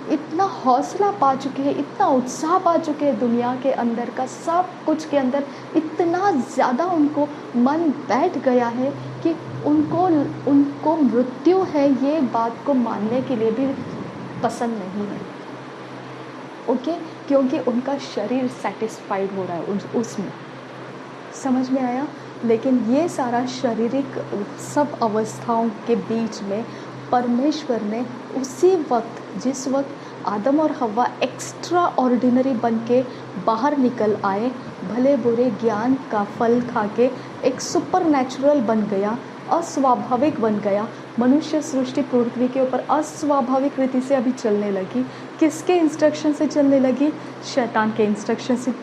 इतना हौसला पा चुके हैं, इतना उत्साह पा चुके हैं दुनिया के अंदर का, सब कुछ के अंदर इतना ज़्यादा उनको मन बैठ गया है कि उनको मृत्यु है ये बात को मानने के लिए भी पसंद नहीं है। ओके, क्योंकि उनका शरीर सेटिस्फाइड हो रहा है उसमें। समझ में आया? लेकिन ये सारा शारीरिक सब अवस्थाओं के बीच में परमेश्वर ने उसी वक्त, जिस वक्त आदम और हव्वा एक्स्ट्रा ऑर्डिनरी बन के बाहर निकल आए, भले बुरे ज्ञान का फल खा के एक सुपरनैचुरल बन गया, अस्वाभाविक बन गया। मनुष्य सृष्टि पृथ्वी के ऊपर अस्वाभाविक रीति से अभी चलने लगी। किसके इंस्ट्रक्शन से चलने लगी? शैतान के इंस्ट्रक्शन से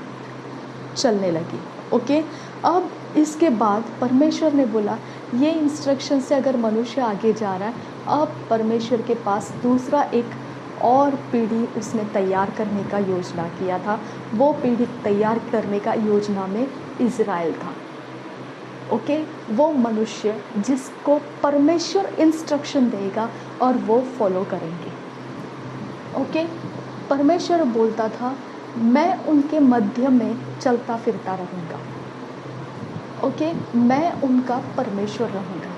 चलने लगी। ओके, अब इसके बाद परमेश्वर ने बोला ये इंस्ट्रक्शन से अगर मनुष्य आगे जा रहा है, अब परमेश्वर के पास दूसरा एक और पीढ़ी उसने तैयार करने का योजना किया था। वो पीढ़ी तैयार करने का योजना में इज़राइल था। ओके, वो मनुष्य जिसको परमेश्वर इंस्ट्रक्शन देगा और वो फॉलो करेंगे। ओके, परमेश्वर बोलता था मैं उनके मध्य में चलता फिरता रहूँगा। ओके, मैं उनका परमेश्वर रहूँगा।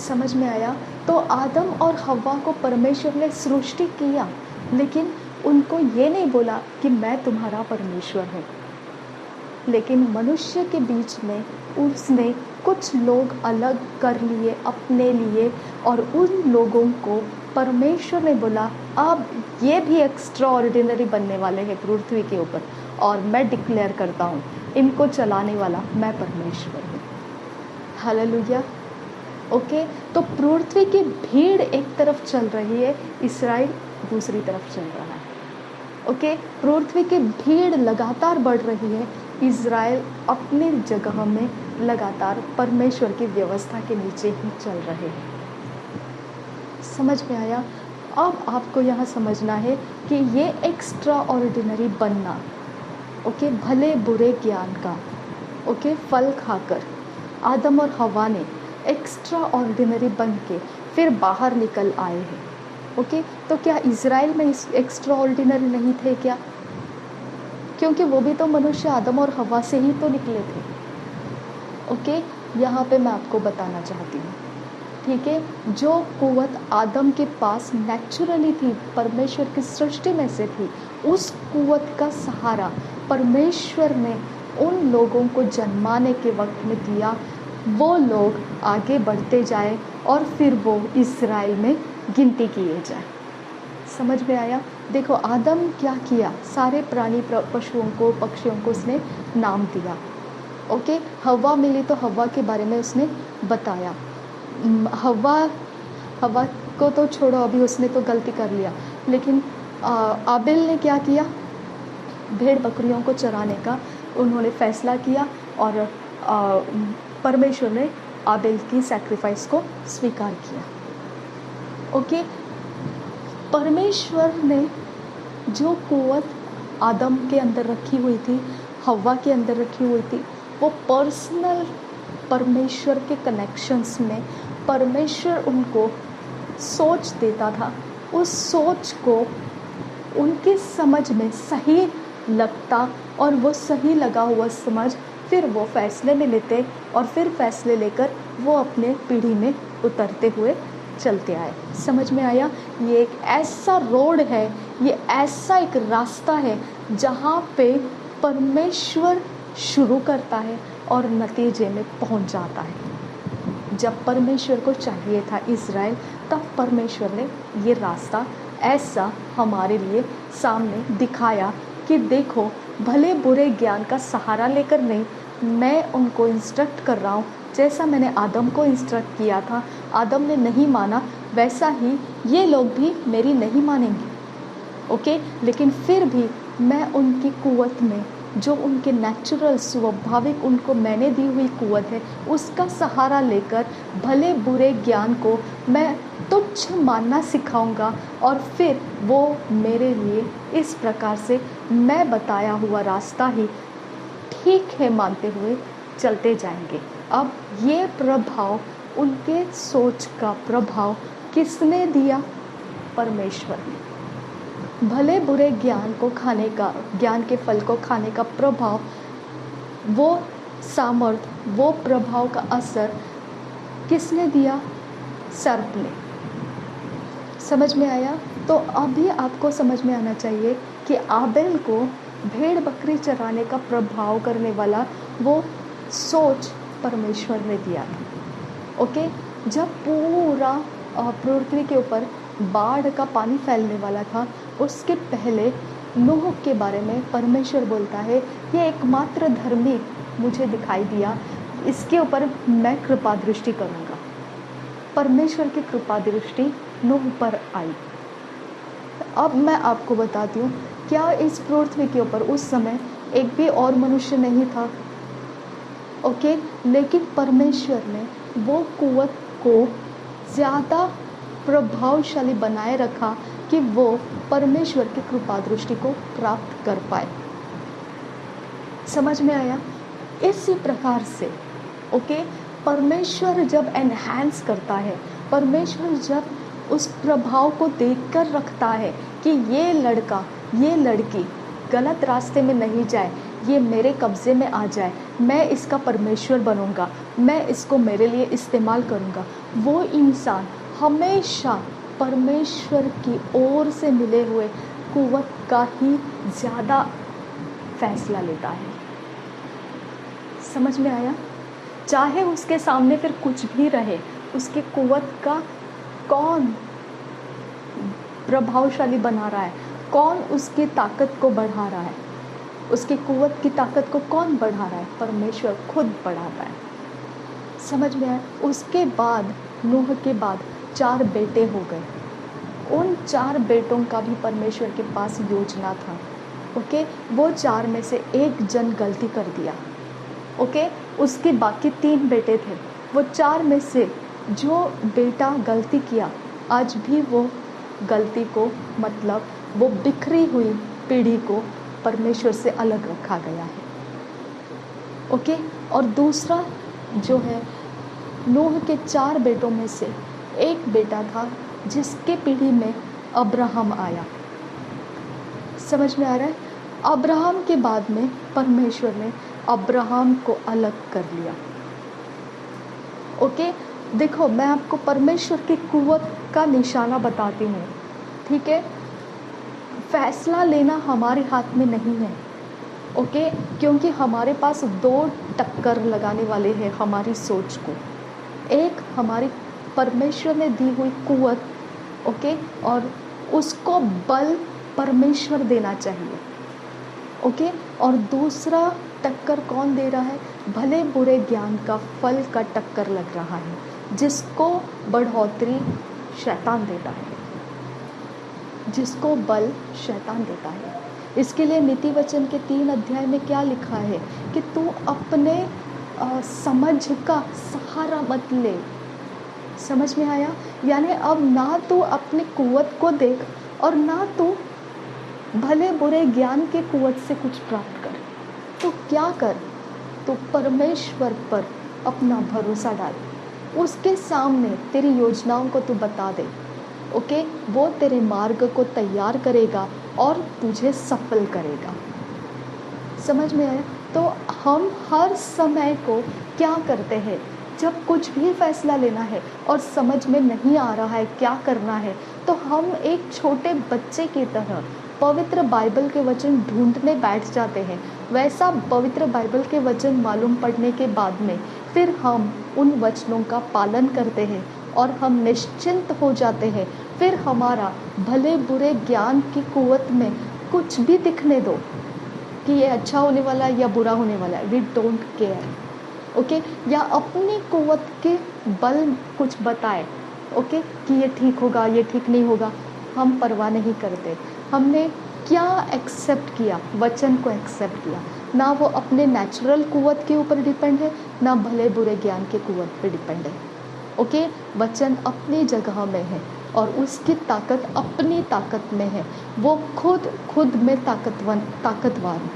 समझ में आया? तो आदम और हव्वा को परमेश्वर ने सृष्टि किया, लेकिन उनको ये नहीं बोला कि मैं तुम्हारा परमेश्वर हूँ। लेकिन मनुष्य के बीच में उसने कुछ लोग अलग कर लिए अपने लिए, और उन लोगों को परमेश्वर ने बोला अब ये भी एक्स्ट्रा ऑर्डिनरी बनने वाले हैं पृथ्वी के ऊपर, और मैं डिक्लेयर करता हूँ इनको चलाने वाला मैं परमेश्वर हूँ। हालेलुया। ओके, तो पृथ्वी की भीड़ एक तरफ चल रही है, इस्राएल दूसरी तरफ चल रहा है। ओके, पृथ्वी की भीड़ लगातार बढ़ रही है, इस्राएल अपनी जगह में लगातार परमेश्वर की व्यवस्था के नीचे ही चल रहे हैं। समझ में आया? अब आपको यहाँ समझना है कि ये एक्स्ट्रा ऑर्डिनरी बनना, ओके, भले बुरे ज्ञान का, ओके, फल खाकर आदम और हवा ने एक्स्ट्रा ऑर्डिनरी बन के फिर बाहर निकल आए हैं। ओके, तो क्या इज़राइल में एक्स्ट्रा ऑर्डिनरी नहीं थे क्या? क्योंकि वो भी तो मनुष्य आदम और हवा से ही तो निकले थे। ओके, यहाँ पे मैं आपको बताना चाहती हूँ, ठीक है, जो कुव्वत आदम के पास नेचुरली थी, परमेश्वर की सृष्टि में से थी, उस कुव्वत का सहारा परमेश्वर ने उन लोगों को जन्माने के वक्त में दिया। वो लोग आगे बढ़ते जाए और फिर वो इस्राएल में गिनती किए जाए। समझ में आया? देखो, आदम क्या किया, सारे प्राणी पशुओं को, पक्षियों को उसने नाम दिया। ओके, हवा मिली तो हवा के बारे में उसने बताया। हवा को तो छोड़ो, अभी उसने तो गलती कर लिया, लेकिन आबिल ने क्या किया, भेड़ बकरियों को चराने का उन्होंने फैसला किया, और परमेश्वर ने आबिल की सैक्रिफाइस को स्वीकार किया। ओके, परमेश्वर ने जो कुव्वत आदम के अंदर रखी हुई थी, हवा के अंदर रखी हुई थी, वो पर्सनल परमेश्वर के कनेक्शंस में परमेश्वर उनको सोच देता था। उस सोच को उनकी समझ में सही लगता, और वो सही लगा हुआ समझ फिर वो फैसले में लेते, और फिर फैसले लेकर वो अपने पीढ़ी में उतरते हुए चलते आए। समझ में आया? ये एक ऐसा रोड है, ये ऐसा एक रास्ता है जहाँ पे परमेश्वर शुरू करता है और नतीजे में पहुँच जाता है। जब परमेश्वर को चाहिए था इज़राइल, तब परमेश्वर ने ये रास्ता ऐसा हमारे लिए सामने दिखाया कि देखो, भले बुरे ज्ञान का सहारा लेकर नहीं, मैं उनको इंस्ट्रक्ट कर रहा हूँ। जैसा मैंने आदम को इंस्ट्रक्ट किया था, आदम ने नहीं माना, वैसा ही ये लोग भी मेरी नहीं मानेंगे। ओके, लेकिन फिर भी मैं उनकी कुव्वत में, जो उनके नेचुरल स्वाभाविक उनको मैंने दी हुई कुव्वत है, उसका सहारा लेकर भले बुरे ज्ञान को मैं तुच्छ मानना सिखाऊंगा, और फिर वो मेरे लिए इस प्रकार से मैं बताया हुआ रास्ता ही ठीक है मानते हुए चलते जाएंगे। अब ये प्रभाव, उनके सोच का प्रभाव किसने दिया? परमेश्वर ने। भले बुरे ज्ञान को खाने का, ज्ञान के फल को खाने का प्रभाव, वो सामर्थ्य, वो प्रभाव का असर किसने दिया? सर्प ने। समझ में आया? तो अभी आपको समझ में आना चाहिए कि आबेल को भेड़ बकरी चराने का प्रभाव करने वाला वो सोच परमेश्वर ने दिया था। ओके, जब पूरा पृथ्वी के ऊपर बाढ़ का पानी फैलने वाला था, उसके पहले नूह के बारे में परमेश्वर बोलता है, ये एकमात्र धर्मी मुझे दिखाई दिया, इसके ऊपर मैं कृपा दृष्टि करूँगा। परमेश्वर की कृपा दृष्टि नूह पर आई। अब मैं आपको बताती हूँ, क्या इस पृथ्वी के ऊपर उस समय एक भी और मनुष्य नहीं था? ओके, लेकिन परमेश्वर ने वो कुव्वत को ज़्यादा प्रभावशाली बनाए रखा कि वो परमेश्वर की कृपा दृष्टि को प्राप्त कर पाए। समझ में आया? इसी प्रकार से ओके, परमेश्वर जब एनहांस करता है, परमेश्वर जब उस प्रभाव को देखकर रखता है कि ये लड़का, ये लड़की गलत रास्ते में नहीं जाए, ये मेरे कब्जे में आ जाए, मैं इसका परमेश्वर बनूंगा, मैं इसको मेरे लिए इस्तेमाल करूंगा, वो इंसान हमेशा परमेश्वर की ओर से मिले हुए कुव्वत का ही ज़्यादा फैसला लेता है। समझ में आया? चाहे उसके सामने फिर कुछ भी रहे, उसकी कुव्वत का कौन प्रभावशाली बना रहा है, कौन उसकी ताकत को बढ़ा रहा है, उसकी कुव्वत की ताकत को कौन बढ़ा रहा है? परमेश्वर खुद बढ़ाता है। समझ में आया? उसके बाद नूह के बाद 4 बेटे हो गए। उन 4 बेटों का भी परमेश्वर के पास योजना था। ओके, वो 4 में से एक जन गलती कर दिया। ओके, उसके बाकी 3 बेटे थे। वो 4 में से जो बेटा गलती किया, आज भी वो गलती को, मतलब वो बिखरी हुई पीढ़ी को परमेश्वर से अलग रखा गया है। ओके, और दूसरा जो है, नूह के 4 बेटों में से एक बेटा था जिसके पीढ़ी में अब्राहम आया। समझ में आ रहा है? अब्राहम के बाद में परमेश्वर ने अब्राहम को अलग कर लिया। ओके, देखो मैं आपको परमेश्वर की कुव्वत का निशाना बताती हूँ, ठीक है? फैसला लेना हमारे हाथ में नहीं है। ओके, क्योंकि हमारे पास 2 टक्कर लगाने वाले हैं हमारी सोच को। एक हमारी परमेश्वर ने दी हुई कुव्वत, ओके, और उसको बल परमेश्वर देना चाहिए। ओके, और दूसरा टक्कर कौन दे रहा है? भले बुरे ज्ञान का फल का टक्कर लग रहा है, जिसको बढ़ोतरी शैतान देता है, जिसको बल शैतान देता है। इसके लिए नीति वचन के 3 अध्याय में क्या लिखा है कि तू अपने समझ का सहारा मत ले। समझ में आया? यानी अब ना तू अपनी कुव्वत को देख और ना तू भले बुरे ज्ञान के कुव्वत से कुछ प्राप्त कर। तो क्या कर? तो परमेश्वर पर अपना भरोसा डाल, उसके सामने तेरी योजनाओं को तू बता दे। ओके, वो तेरे मार्ग को तैयार करेगा और तुझे सफल करेगा। समझ में आया? तो हम हर समय को क्या करते हैं, जब कुछ भी फैसला लेना है और समझ में नहीं आ रहा है क्या करना है, तो हम एक छोटे बच्चे की तरह पवित्र बाइबल के वचन ढूंढने बैठ जाते हैं। वैसा पवित्र बाइबल के वचन मालूम पड़ने के बाद में फिर हम उन वचनों का पालन करते हैं और हम निश्चिंत हो जाते हैं। फिर हमारा भले बुरे ज्ञान की कुव्वत में कुछ भी दिखने दो कि ये अच्छा होने वाला है या बुरा होने वाला है, वी डोंट केयर। ओके, या अपनी कुव्वत के बल कुछ बताए, ओके, कि ये ठीक होगा, ये ठीक नहीं होगा, हम परवाह नहीं करते। हमने क्या एक्सेप्ट किया? वचन को एक्सेप्ट किया। ना वो अपने नेचुरल कुव्वत के ऊपर डिपेंड है, ना भले बुरे ज्ञान के कुव्वत पे डिपेंड है। ओके, वचन अपनी जगह में है और उसकी ताकत अपनी ताकत में है। वो खुद में ताकतवान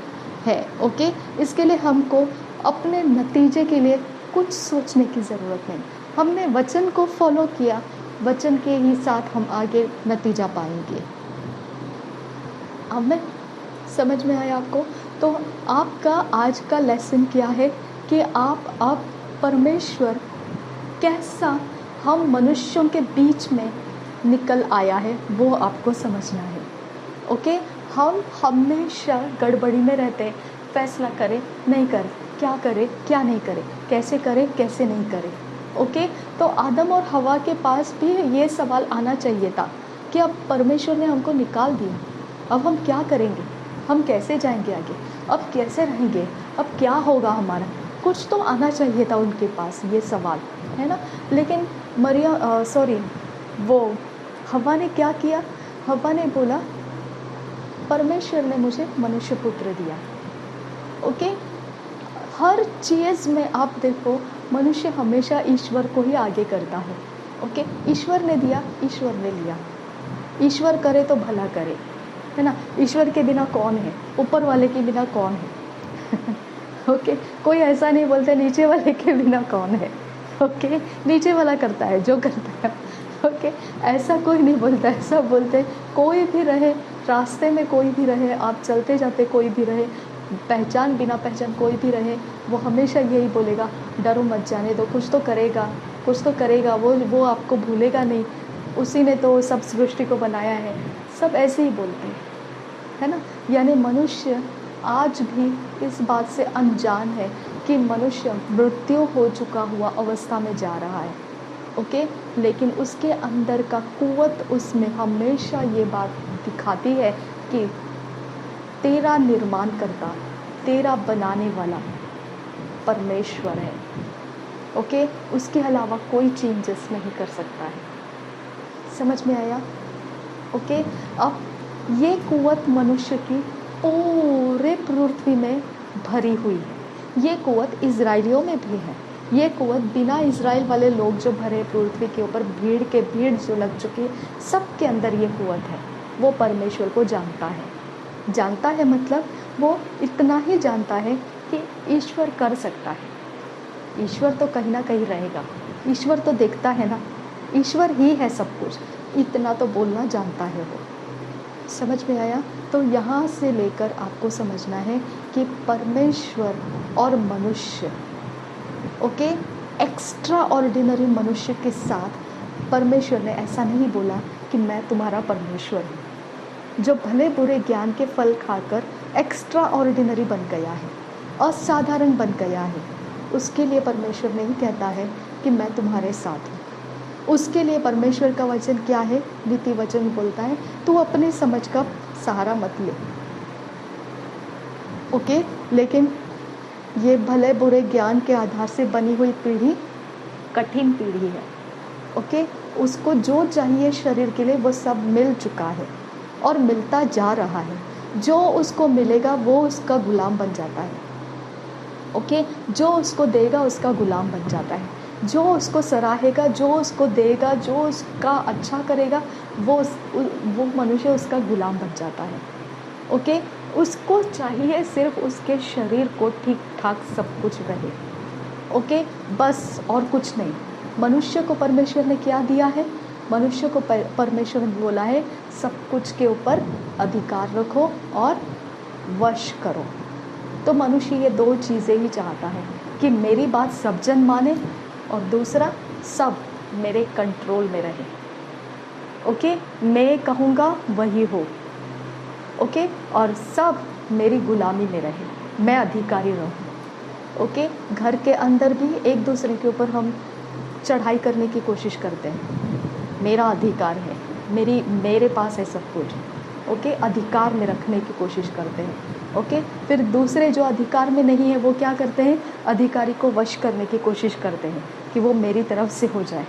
है। ओके, इसके लिए हमको अपने नतीजे के लिए कुछ सोचने की ज़रूरत नहीं। हमने वचन को फॉलो किया, वचन के ही साथ हम आगे नतीजा पाएंगे। हमें समझ में आया आपको? तो आपका आज का लेसन क्या है कि आप परमेश्वर कैसा हम मनुष्यों के बीच में निकल आया है, वो आपको समझना है। ओके, हम हमेशा गड़बड़ी में रहते हैं, फैसला करें नहीं करें, क्या करें क्या नहीं करें, कैसे करें कैसे नहीं करें। ओके, तो आदम और हवा के पास भी ये सवाल आना चाहिए था कि अब परमेश्वर ने हमको निकाल दिया, अब हम क्या करेंगे, हम कैसे जाएंगे आगे, अब कैसे रहेंगे, अब क्या होगा हमारा। कुछ तो आना चाहिए था उनके पास ये सवाल, है ना। लेकिन वो हवा ने क्या किया? हवा ने बोला परमेश्वर ने मुझे मनुष्य पुत्र दिया। ओके, हर चीज़ में आप देखो मनुष्य हमेशा ईश्वर को ही आगे करता है। ओके, ईश्वर ने दिया, ईश्वर ने लिया। ईश्वर करे तो भला करे, है ना। ईश्वर के बिना कौन है? ऊपर वाले के बिना कौन है? ओके, कोई ऐसा नहीं बोलता नीचे वाले के बिना कौन है। ओके, नीचे वाला करता है जो करता है। ओके, ऐसा कोई नहीं बोलता है, सब बोलते हैं कोई भी रहे, रास्ते में कोई भी रहे, आप चलते जाते कोई भी रहे, पहचान बिना पहचान कोई भी रहे, वो हमेशा यही बोलेगा डरो मत, जाने दो, कुछ तो करेगा, कुछ तो करेगा, वो आपको भूलेगा नहीं, उसी ने तो सब सृष्टि को बनाया है। सब ऐसे ही बोलते हैं, है ना। यानी मनुष्य आज भी इस बात से अनजान है कि मनुष्य मृत्यु हो चुका हुआ अवस्था में जा रहा है। ओके, लेकिन उसके अंदर का कुव्वत उसमें हमेशा ये बात दिखाती है कि तेरा निर्माण करता, तेरा बनाने वाला परमेश्वर है। ओके, उसके अलावा कोई चेंजेस नहीं कर सकता है। समझ में आया? ओके, अब ये कुव्वत मनुष्य की पूरे पृथ्वी में भरी हुई है। ये कुव्वत इजराइलियों में भी है। ये कुव्वत बिना इजराइल वाले लोग जो भरे पृथ्वी के ऊपर भीड़ के भीड़ जो लग चुकी है, सबके अंदर ये कुव्वत है। वो परमेश्वर को जानता है। जानता है मतलब वो इतना ही जानता है कि ईश्वर कर सकता है। ईश्वर तो कहीं ना कहीं रहेगा, ईश्वर तो देखता है ना, ईश्वर ही है सब कुछ, इतना तो बोलना जानता है वो। समझ में आया? तो यहाँ से लेकर आपको समझना है कि परमेश्वर और मनुष्य, ओके, एक्स्ट्रा ऑर्डिनरी मनुष्य के साथ परमेश्वर ने ऐसा नहीं बोला कि मैं तुम्हारा परमेश्वर हूँ। जो भले बुरे ज्ञान के फल खाकर एक्स्ट्रा ऑर्डिनरी बन गया है, असाधारण बन गया है, उसके लिए परमेश्वर नहीं कहता है कि मैं तुम्हारे साथ हूँ। उसके लिए परमेश्वर का वचन क्या है? नीति वचन बोलता है तू अपने समझ का सहारा मत ले। ओके, लेकिन ये भले बुरे ज्ञान के आधार से बनी हुई पीढ़ी कठिन पीढ़ी है। ओके, उसको जो चाहिए शरीर के लिए वो सब मिल चुका है और मिलता जा रहा है। जो उसको मिलेगा वो उसका गुलाम बन जाता है। ओके, जो उसको देगा उसका गुलाम बन जाता है। जो उसको सराहेगा, जो उसको देगा, जो उसका अच्छा करेगा, वो मनुष्य उसका गुलाम बन जाता है। ओके, उसको चाहिए सिर्फ उसके शरीर को ठीक ठाक सब कुछ रहे। ओके, बस और कुछ नहीं। मनुष्य को परमेश्वर ने क्या दिया है? मनुष्य को परमेश्वर ने बोला है सब कुछ के ऊपर अधिकार रखो और वश करो। तो मनुष्य ये दो चीज़ें ही चाहता है कि मेरी बात सब जन माने और दूसरा सब मेरे कंट्रोल में रहे। ओके, मैं कहूँगा वही हो। ओके, और सब मेरी गुलामी में रहे, मैं अधिकारी रहूँ। ओके, घर के अंदर भी एक दूसरे के ऊपर हम चढ़ाई करने की कोशिश करते हैं। मेरा अधिकार है, मेरे पास है सब कुछ। ओके, अधिकार में रखने की कोशिश करते हैं। ओके, फिर दूसरे जो अधिकार में नहीं है वो क्या करते हैं? अधिकारी को वश करने की कोशिश करते हैं कि वो मेरी तरफ से हो जाए।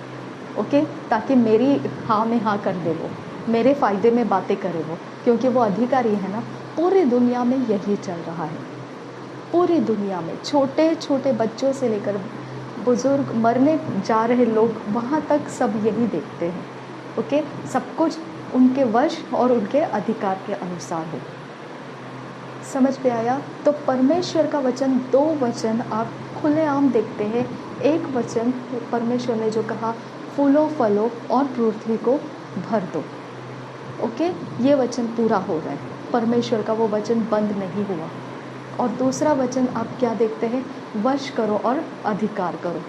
ओके, ताकि मेरी हाँ में हाँ कर दे, वो मेरे फ़ायदे में बातें करे वो, क्योंकि वो अधिकारी है ना। पूरी दुनिया में यही चल रहा है। पूरी दुनिया में छोटे छोटे बच्चों से लेकर बुज़ुर्ग, मरने जा रहे लोग, वहाँ तक सब यही देखते हैं। ओके, सब कुछ उनके वश और उनके अधिकार के अनुसार हो। समझ पे आया? तो परमेश्वर का वचन, दो वचन आप खुलेआम देखते हैं। एक वचन परमेश्वर ने जो कहा फूलों फलों और पृथ्वी को भर दो। ओके, ये वचन पूरा हो रहा है। परमेश्वर का वो वचन बंद नहीं हुआ। और दूसरा वचन आप क्या देखते हैं? वश करो और अधिकार करो।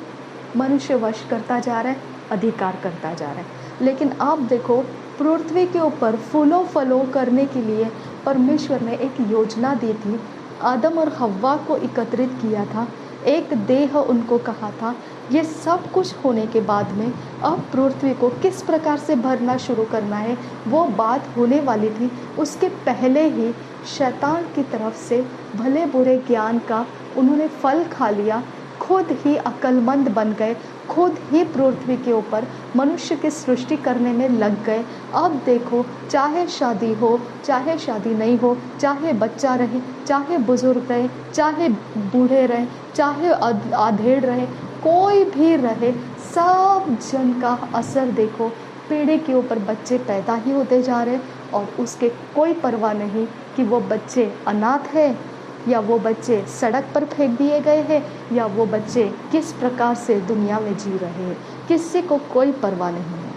मनुष्य वश करता जा रहा है, अधिकार करता जा रहा है। लेकिन आप देखो, पृथ्वी के ऊपर फूलों फलों करने के लिए परमेश्वर ने एक योजना दी थी। आदम और हव्वा को एकत्रित किया था, एक देह उनको कहा था। ये सब कुछ होने के बाद में अब पृथ्वी को किस प्रकार से भरना शुरू करना है, वो बात होने वाली थी। उसके पहले ही शैतान की तरफ से भले बुरे ज्ञान का उन्होंने फल खा लिया, खुद ही अक्लमंद बन गए, खुद ही पृथ्वी के ऊपर मनुष्य की सृष्टि करने में लग गए। अब देखो, चाहे शादी हो, चाहे शादी नहीं हो, चाहे बच्चा रहे, चाहे बुजुर्ग रहे, चाहे बूढ़े रहे, चाहे आधेड़ रहे, कोई भी रहे, सब जन का असर देखो, पीढ़ी के ऊपर बच्चे पैदा ही होते जा रहे। और उसके कोई परवाह नहीं कि वो बच्चे अनाथ है या वो बच्चे सड़क पर फेंक दिए गए हैं, या वो बच्चे किस प्रकार से दुनिया में जी रहे हैं, किसी को कोई परवाह नहीं है।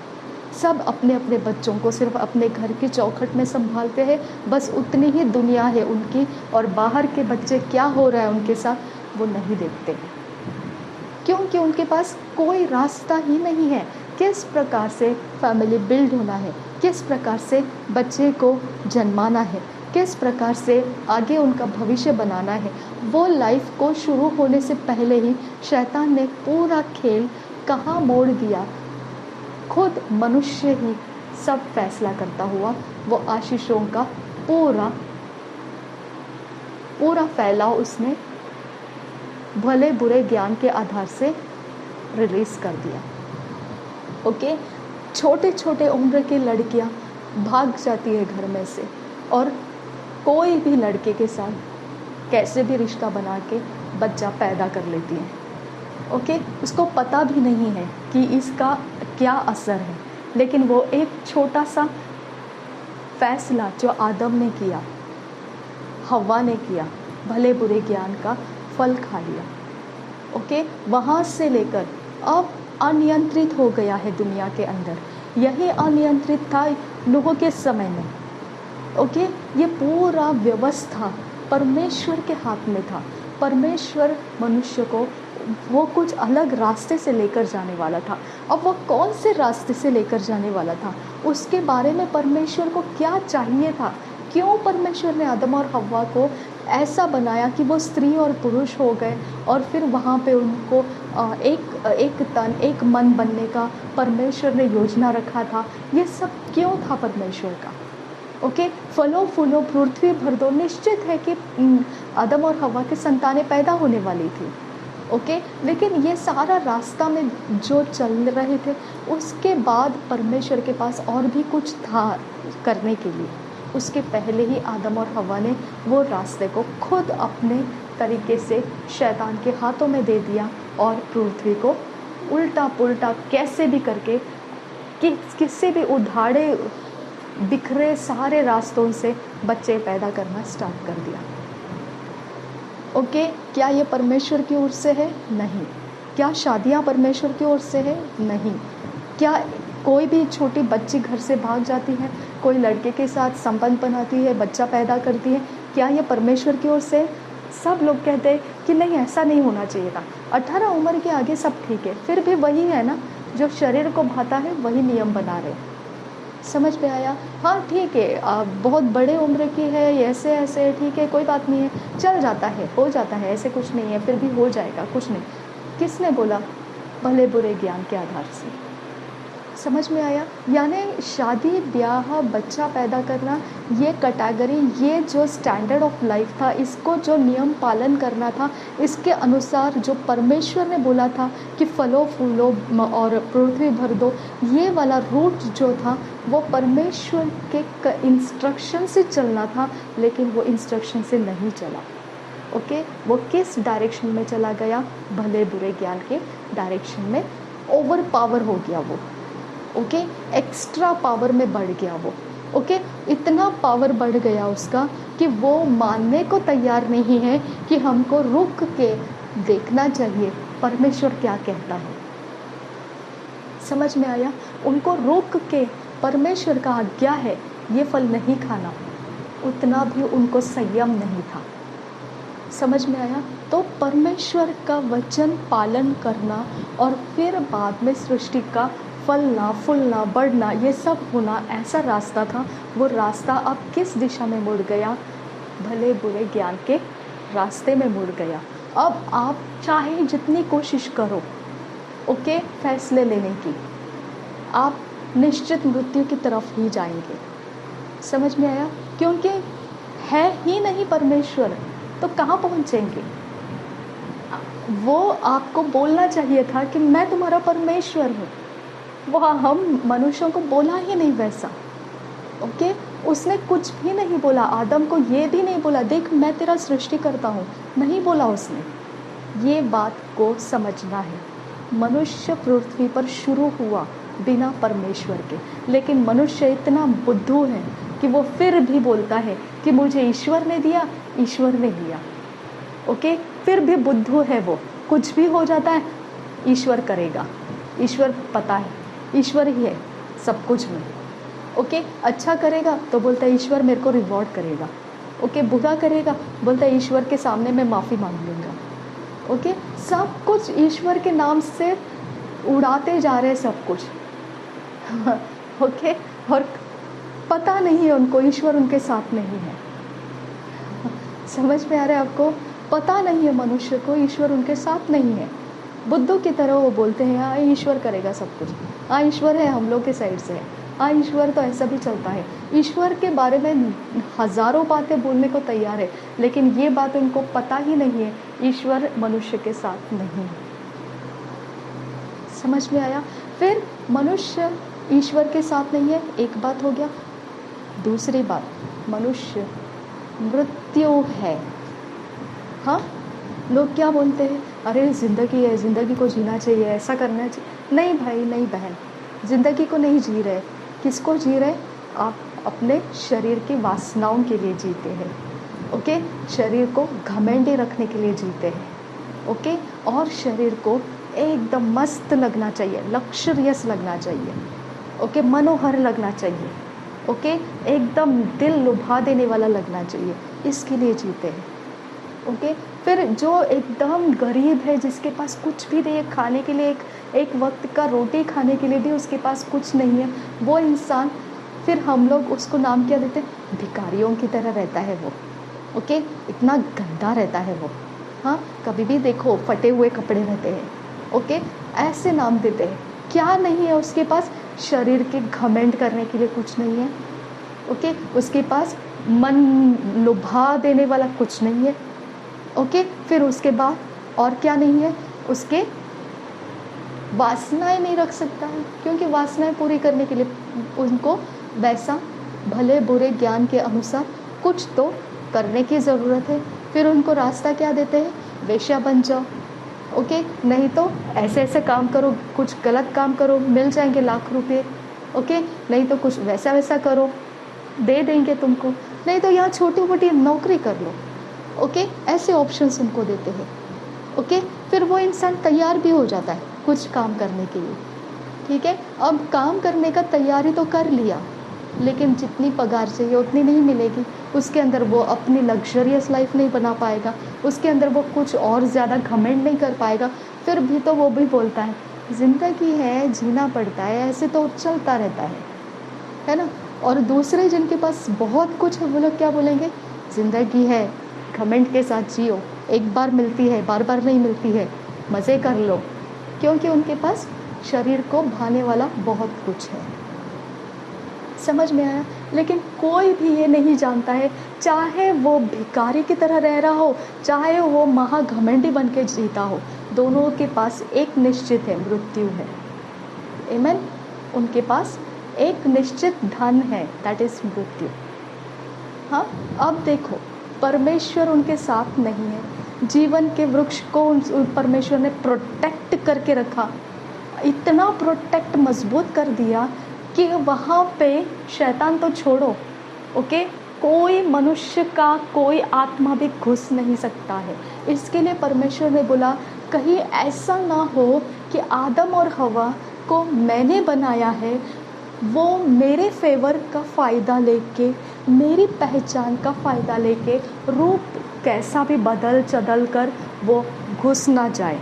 सब अपने अपने बच्चों को सिर्फ अपने घर की चौखट में संभालते हैं, बस उतनी ही दुनिया है उनकी, और बाहर के बच्चे क्या हो रहा है उनके साथ वो नहीं देखते, क्योंकि उनके पास कोई रास्ता ही नहीं है किस प्रकार से फैमिली बिल्ड होना है, किस प्रकार से बच्चे को जन्माना है, किस प्रकार से आगे उनका भविष्य बनाना है। वो लाइफ को शुरू होने से पहले ही शैतान ने पूरा खेल कहाँ मोड़ दिया, खुद मनुष्य ही सब फैसला करता हुआ वो आशीषों का पूरा पूरा फैलाव उसने भले बुरे ज्ञान के आधार से रिलीज कर दिया। ओके, छोटे छोटे उम्र की लड़कियां भाग जाती है घर में से, और कोई भी लड़के के साथ कैसे भी रिश्ता बना के बच्चा पैदा कर लेती हैं। ओके, उसको पता भी नहीं है कि इसका क्या असर है, लेकिन वो एक छोटा सा फैसला जो आदम ने किया, हव्वा ने किया, भले बुरे ज्ञान का फल खा लिया। ओके, वहाँ से लेकर अब अनियंत्रित हो गया है दुनिया के अंदर। यही अनियंत्रित था लोगों के समय में। ओके, ये पूरा व्यवस्था परमेश्वर के हाथ में था। परमेश्वर मनुष्य को वो कुछ अलग रास्ते से लेकर जाने वाला था। अब वो कौन से रास्ते से लेकर जाने वाला था, उसके बारे में परमेश्वर को क्या चाहिए था, क्यों परमेश्वर ने आदम और हव्वा को ऐसा बनाया कि वो स्त्री और पुरुष हो गए, और फिर वहाँ पे उनको एक तन एक मन बनने का परमेश्वर ने योजना रखा था। ये सब क्यों था परमेश्वर का। ओके, फलो फूलो पृथ्वी भर दो, निश्चित है कि आदम और हव्वा की संतानें पैदा होने वाली थी। ओके, लेकिन ये सारा रास्ता में जो चल रहे थे, उसके बाद परमेश्वर के पास और भी कुछ था करने के लिए। उसके पहले ही आदम और हव्वा ने वो रास्ते को खुद अपने तरीके से शैतान के हाथों में दे दिया, और पृथ्वी को उल्टा पुल्टा कैसे भी करके किसी भी उधाड़े बिखरे सारे रास्तों से बच्चे पैदा करना स्टार्ट कर दिया। ओके, क्या ये परमेश्वर की ओर से है? नहीं। क्या शादियाँ परमेश्वर की ओर से है? नहीं। क्या कोई भी छोटी बच्ची घर से भाग जाती है, कोई लड़के के साथ संबंध बनाती है, बच्चा पैदा करती है, क्या ये परमेश्वर की ओर से? सब लोग कहते हैं कि नहीं, ऐसा नहीं होना चाहिए था। 18 उम्र के आगे सब ठीक है, फिर भी वही है ना, जो शरीर को भाता है वही नियम बना रहे। समझ में आया? हाँ ठीक है, बहुत बड़े उम्र की है, ऐसे ऐसे ठीक है, कोई बात नहीं है, चल जाता है, हो जाता है, ऐसे कुछ नहीं है, फिर भी हो जाएगा, कुछ नहीं। किसने बोला? भले बुरे ज्ञान के आधार से। समझ में आया? यानी शादी ब्याह बच्चा पैदा करना, ये कैटेगरी, ये जो स्टैंडर्ड ऑफ लाइफ था, इसको जो नियम पालन करना था, इसके अनुसार जो परमेश्वर ने बोला था कि फलो फूलो और पृथ्वी भर दो, ये वाला रूट जो था वो परमेश्वर के इंस्ट्रक्शन से चलना था, लेकिन वो इंस्ट्रक्शन से नहीं चला। ओके, वो किस डायरेक्शन में चला गया? भले बुरे ज्ञान के डायरेक्शन में ओवर पावर हो गया वो। ओके, एक्स्ट्रा पावर में बढ़ गया वो। ओके, इतना पावर बढ़ गया उसका कि वो मानने को तैयार नहीं है कि हमको रुक के देखना चाहिए परमेश्वर क्या कहता है। समझ में आया? उनको रुक के परमेश्वर का आज्ञा है ये फल नहीं खाना, उतना भी उनको संयम नहीं था। समझ में आया? तो परमेश्वर का वचन पालन करना और फिर बाद में सृष्टि का फलना फूलना बढ़ना ये सब होना, ऐसा रास्ता था। वो रास्ता अब किस दिशा में मुड़ गया? भले बुरे ज्ञान के रास्ते में मुड़ गया। अब आप चाहे जितनी कोशिश करो ओके फैसले लेने की, आप निश्चित मृत्यु की तरफ ही जाएंगे। समझ में आया? क्योंकि है ही नहीं परमेश्वर, तो कहाँ पहुँचेंगे? वो आपको बोलना चाहिए था कि मैं तुम्हारा परमेश्वर हूँ। वो हम मनुष्यों को बोला ही नहीं वैसा। ओके, उसने कुछ भी नहीं बोला। आदम को ये भी नहीं बोला देख मैं तेरा सृष्टि करता हूँ, नहीं बोला उसने। ये बात को समझना है। मनुष्य पृथ्वी पर शुरू हुआ बिना परमेश्वर के, लेकिन मनुष्य इतना बुद्धू है कि वो फिर भी बोलता है कि मुझे ईश्वर ने दिया, ईश्वर ने लिया। ओके, फिर भी बुद्धू है वो, कुछ भी हो जाता है ईश्वर करेगा, ईश्वर पता है, ईश्वर ही है सब कुछ में। ओके, अच्छा करेगा तो बोलता है ईश्वर मेरे को रिवॉर्ड करेगा। ओके, बुरा करेगा बोलता है ईश्वर के सामने मैं माफ़ी मांग लूँगा। ओके, सब कुछ ईश्वर के नाम से उड़ाते जा रहे हैं सब कुछ। ओके, और पता नहीं है उनको ईश्वर उनके साथ नहीं है। समझ में आ रहा है आपको? पता नहीं है मनुष्य को ईश्वर उनके साथ नहीं है। बुद्धू की तरह वो बोलते हैं हाँ ईश्वर करेगा सब कुछ, हाँ ईश्वर है, हम लोग के साइड से है, हाँ ईश्वर तो ऐसा भी चलता है। ईश्वर के बारे में हज़ारों बातें बोलने को तैयार है, लेकिन ये बात उनको पता ही नहीं है ईश्वर मनुष्य के साथ नहीं है। समझ में आया? फिर मनुष्य ईश्वर के साथ नहीं है, एक बात हो गया। दूसरी बात, मनुष्य मृत्यु है। हाँ, लोग क्या बोलते हैं, अरे ज़िंदगी है, ज़िंदगी को जीना चाहिए, ऐसा करना चाहिए। नहीं भाई, नहीं बहन, ज़िंदगी को नहीं जी रहे। किसको जी रहे? आप अपने शरीर की वासनाओं के लिए जीते हैं। ओके, शरीर को घमंडी रखने के लिए जीते हैं। ओके, और शरीर को एकदम मस्त लगना चाहिए, लक्जरियस लगना चाहिए। ओके, मनोहर लगना चाहिए। ओके, एकदम दिल लुभा देने वाला लगना चाहिए, इसके लिए जीते हैं। ओके, फिर जो एकदम गरीब है, जिसके पास कुछ भी नहीं है खाने के लिए, एक वक्त का रोटी खाने के लिए भी उसके पास कुछ नहीं है, वो इंसान, फिर हम लोग उसको नाम क्या देते हैं? भिखारियों की तरह रहता है वो। ओके, इतना गंदा रहता है वो। हाँ, कभी भी देखो फटे हुए कपड़े रहते हैं। ओके, ऐसे नाम देते हैं। क्या नहीं है उसके पास? शरीर के घमंड करने के लिए कुछ नहीं है। ओके, उसके पास मन लुभा देने वाला कुछ नहीं है। ओके, फिर उसके बाद और क्या नहीं है? उसके वासनाएं नहीं रख सकता है, क्योंकि वासनाएं पूरी करने के लिए उनको वैसा भले बुरे ज्ञान के अनुसार कुछ तो करने की ज़रूरत है। फिर उनको रास्ता क्या देते हैं? वेश्या बन जाओ। ओके, नहीं तो ऐसे ऐसे काम करो, कुछ गलत काम करो, मिल जाएंगे लाख रुपए। ओके, नहीं तो कुछ वैसा वैसा करो, दे देंगे तुमको, नहीं तो यहाँ छोटी मोटी नौकरी कर लो। ओके, ऐसे ऑप्शंस उनको देते हैं। ओके, फिर वो इंसान तैयार भी हो जाता है कुछ काम करने के लिए। ठीक है, अब काम करने का तैयारी तो कर लिया, लेकिन जितनी पगार चाहिए उतनी नहीं मिलेगी। उसके अंदर वो अपनी लग्जरियस लाइफ नहीं बना पाएगा, उसके अंदर वो कुछ और ज़्यादा घमंड नहीं कर पाएगा। फिर भी तो वो भी बोलता है ज़िंदगी है, जीना पड़ता है, ऐसे तो चलता रहता है ना। और दूसरे जिनके पास बहुत कुछ है, वो लोग क्या बोलेंगे? ज़िंदगी है, घमंड के साथ जियो, एक बार मिलती है, बार बार नहीं मिलती है, मज़े कर लो, क्योंकि उनके पास शरीर को भाने वाला बहुत कुछ है। समझ में आया? लेकिन कोई भी ये नहीं जानता है, चाहे वो भिखारी की तरह रह रहा हो, चाहे वो महाघमंडी बन के जीता हो, दोनों के पास एक निश्चित है, मृत्यु है। आमीन? उनके पास एक निश्चित धन है, दैट इज़ मृत्यु। हाँ, अब देखो, परमेश्वर उनके साथ नहीं है। जीवन के वृक्ष को परमेश्वर ने प्रोटेक्ट करके रखा, इतना प्रोटेक्ट मजबूत कर दिया कि वहाँ पे शैतान तो छोड़ो, ओके, कोई मनुष्य का कोई आत्मा भी घुस नहीं सकता है। इसके लिए परमेश्वर ने बोला कहीं ऐसा ना हो कि आदम और हवा को मैंने बनाया है, वो मेरे फेवर का फ़ायदा लेके, मेरी पहचान का फ़ायदा लेके, रूप कैसा भी बदल चदल कर वो घुस ना जाए।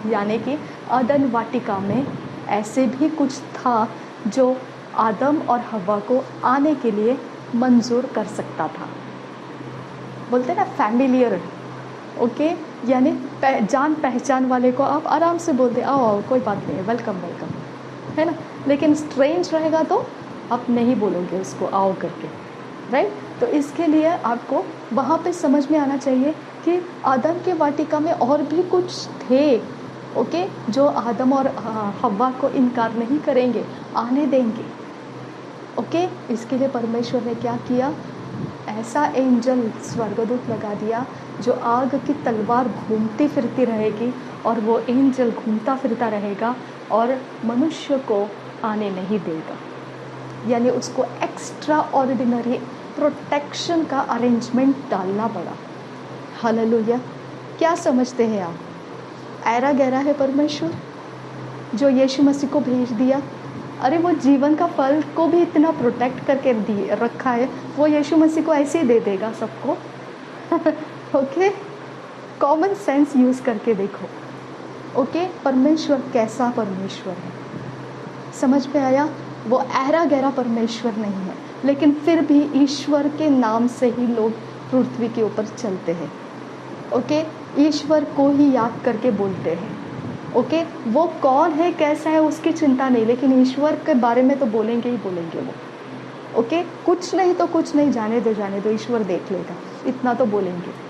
यानी कि अदन वाटिका में ऐसे भी कुछ था जो आदम और हवा को आने के लिए मंजूर कर सकता था। बोलते ना फैमिलियर, ओके, यानी जान पहचान वाले को आप आराम से बोलते आओ आओ, कोई बात नहीं है, वेलकम वेलकम, है ना। लेकिन स्ट्रेंज रहेगा तो आप नहीं बोलोगे उसको आओ करके, राइट। तो इसके लिए आपको वहाँ पे समझ में आना चाहिए कि आदम के वाटिका में और भी कुछ थे, ओके, जो आदम और हवा को इनकार नहीं करेंगे, आने देंगे। ओके, इसके लिए परमेश्वर ने क्या किया? ऐसा एंजल स्वर्गदूत लगा दिया जो आग की तलवार घूमती फिरती रहेगी, और वो एंजल घूमता फिरता रहेगा और मनुष्य को आने नहीं देगा। यानी उसको एक्स्ट्रा ऑर्डिनरी प्रोटेक्शन का अरेंजमेंट डालना पड़ा। हालेलुया। क्या समझते हैं आप? ऐरा गहरा है परमेश्वर जो यीशु मसीह को भेज दिया? अरे वो जीवन का फल को भी इतना प्रोटेक्ट करके दिए रखा है, वो यीशु मसीह को ऐसे ही दे देगा सबको। ओके, कॉमन सेंस यूज़ करके देखो। ओके, परमेश्वर कैसा परमेश्वर है, समझ में आया? वो ऐरा गहरा परमेश्वर नहीं है, लेकिन फिर भी ईश्वर के नाम से ही लोग पृथ्वी के ऊपर चलते हैं। ओके, ईश्वर को ही याद करके बोलते हैं। ओके, वो कौन है कैसा है उसकी चिंता नहीं, लेकिन ईश्वर के बारे में तो बोलेंगे ही बोलेंगे वो। ओके, कुछ नहीं तो कुछ नहीं, जाने दो ईश्वर देख लेगा, इतना तो बोलेंगे।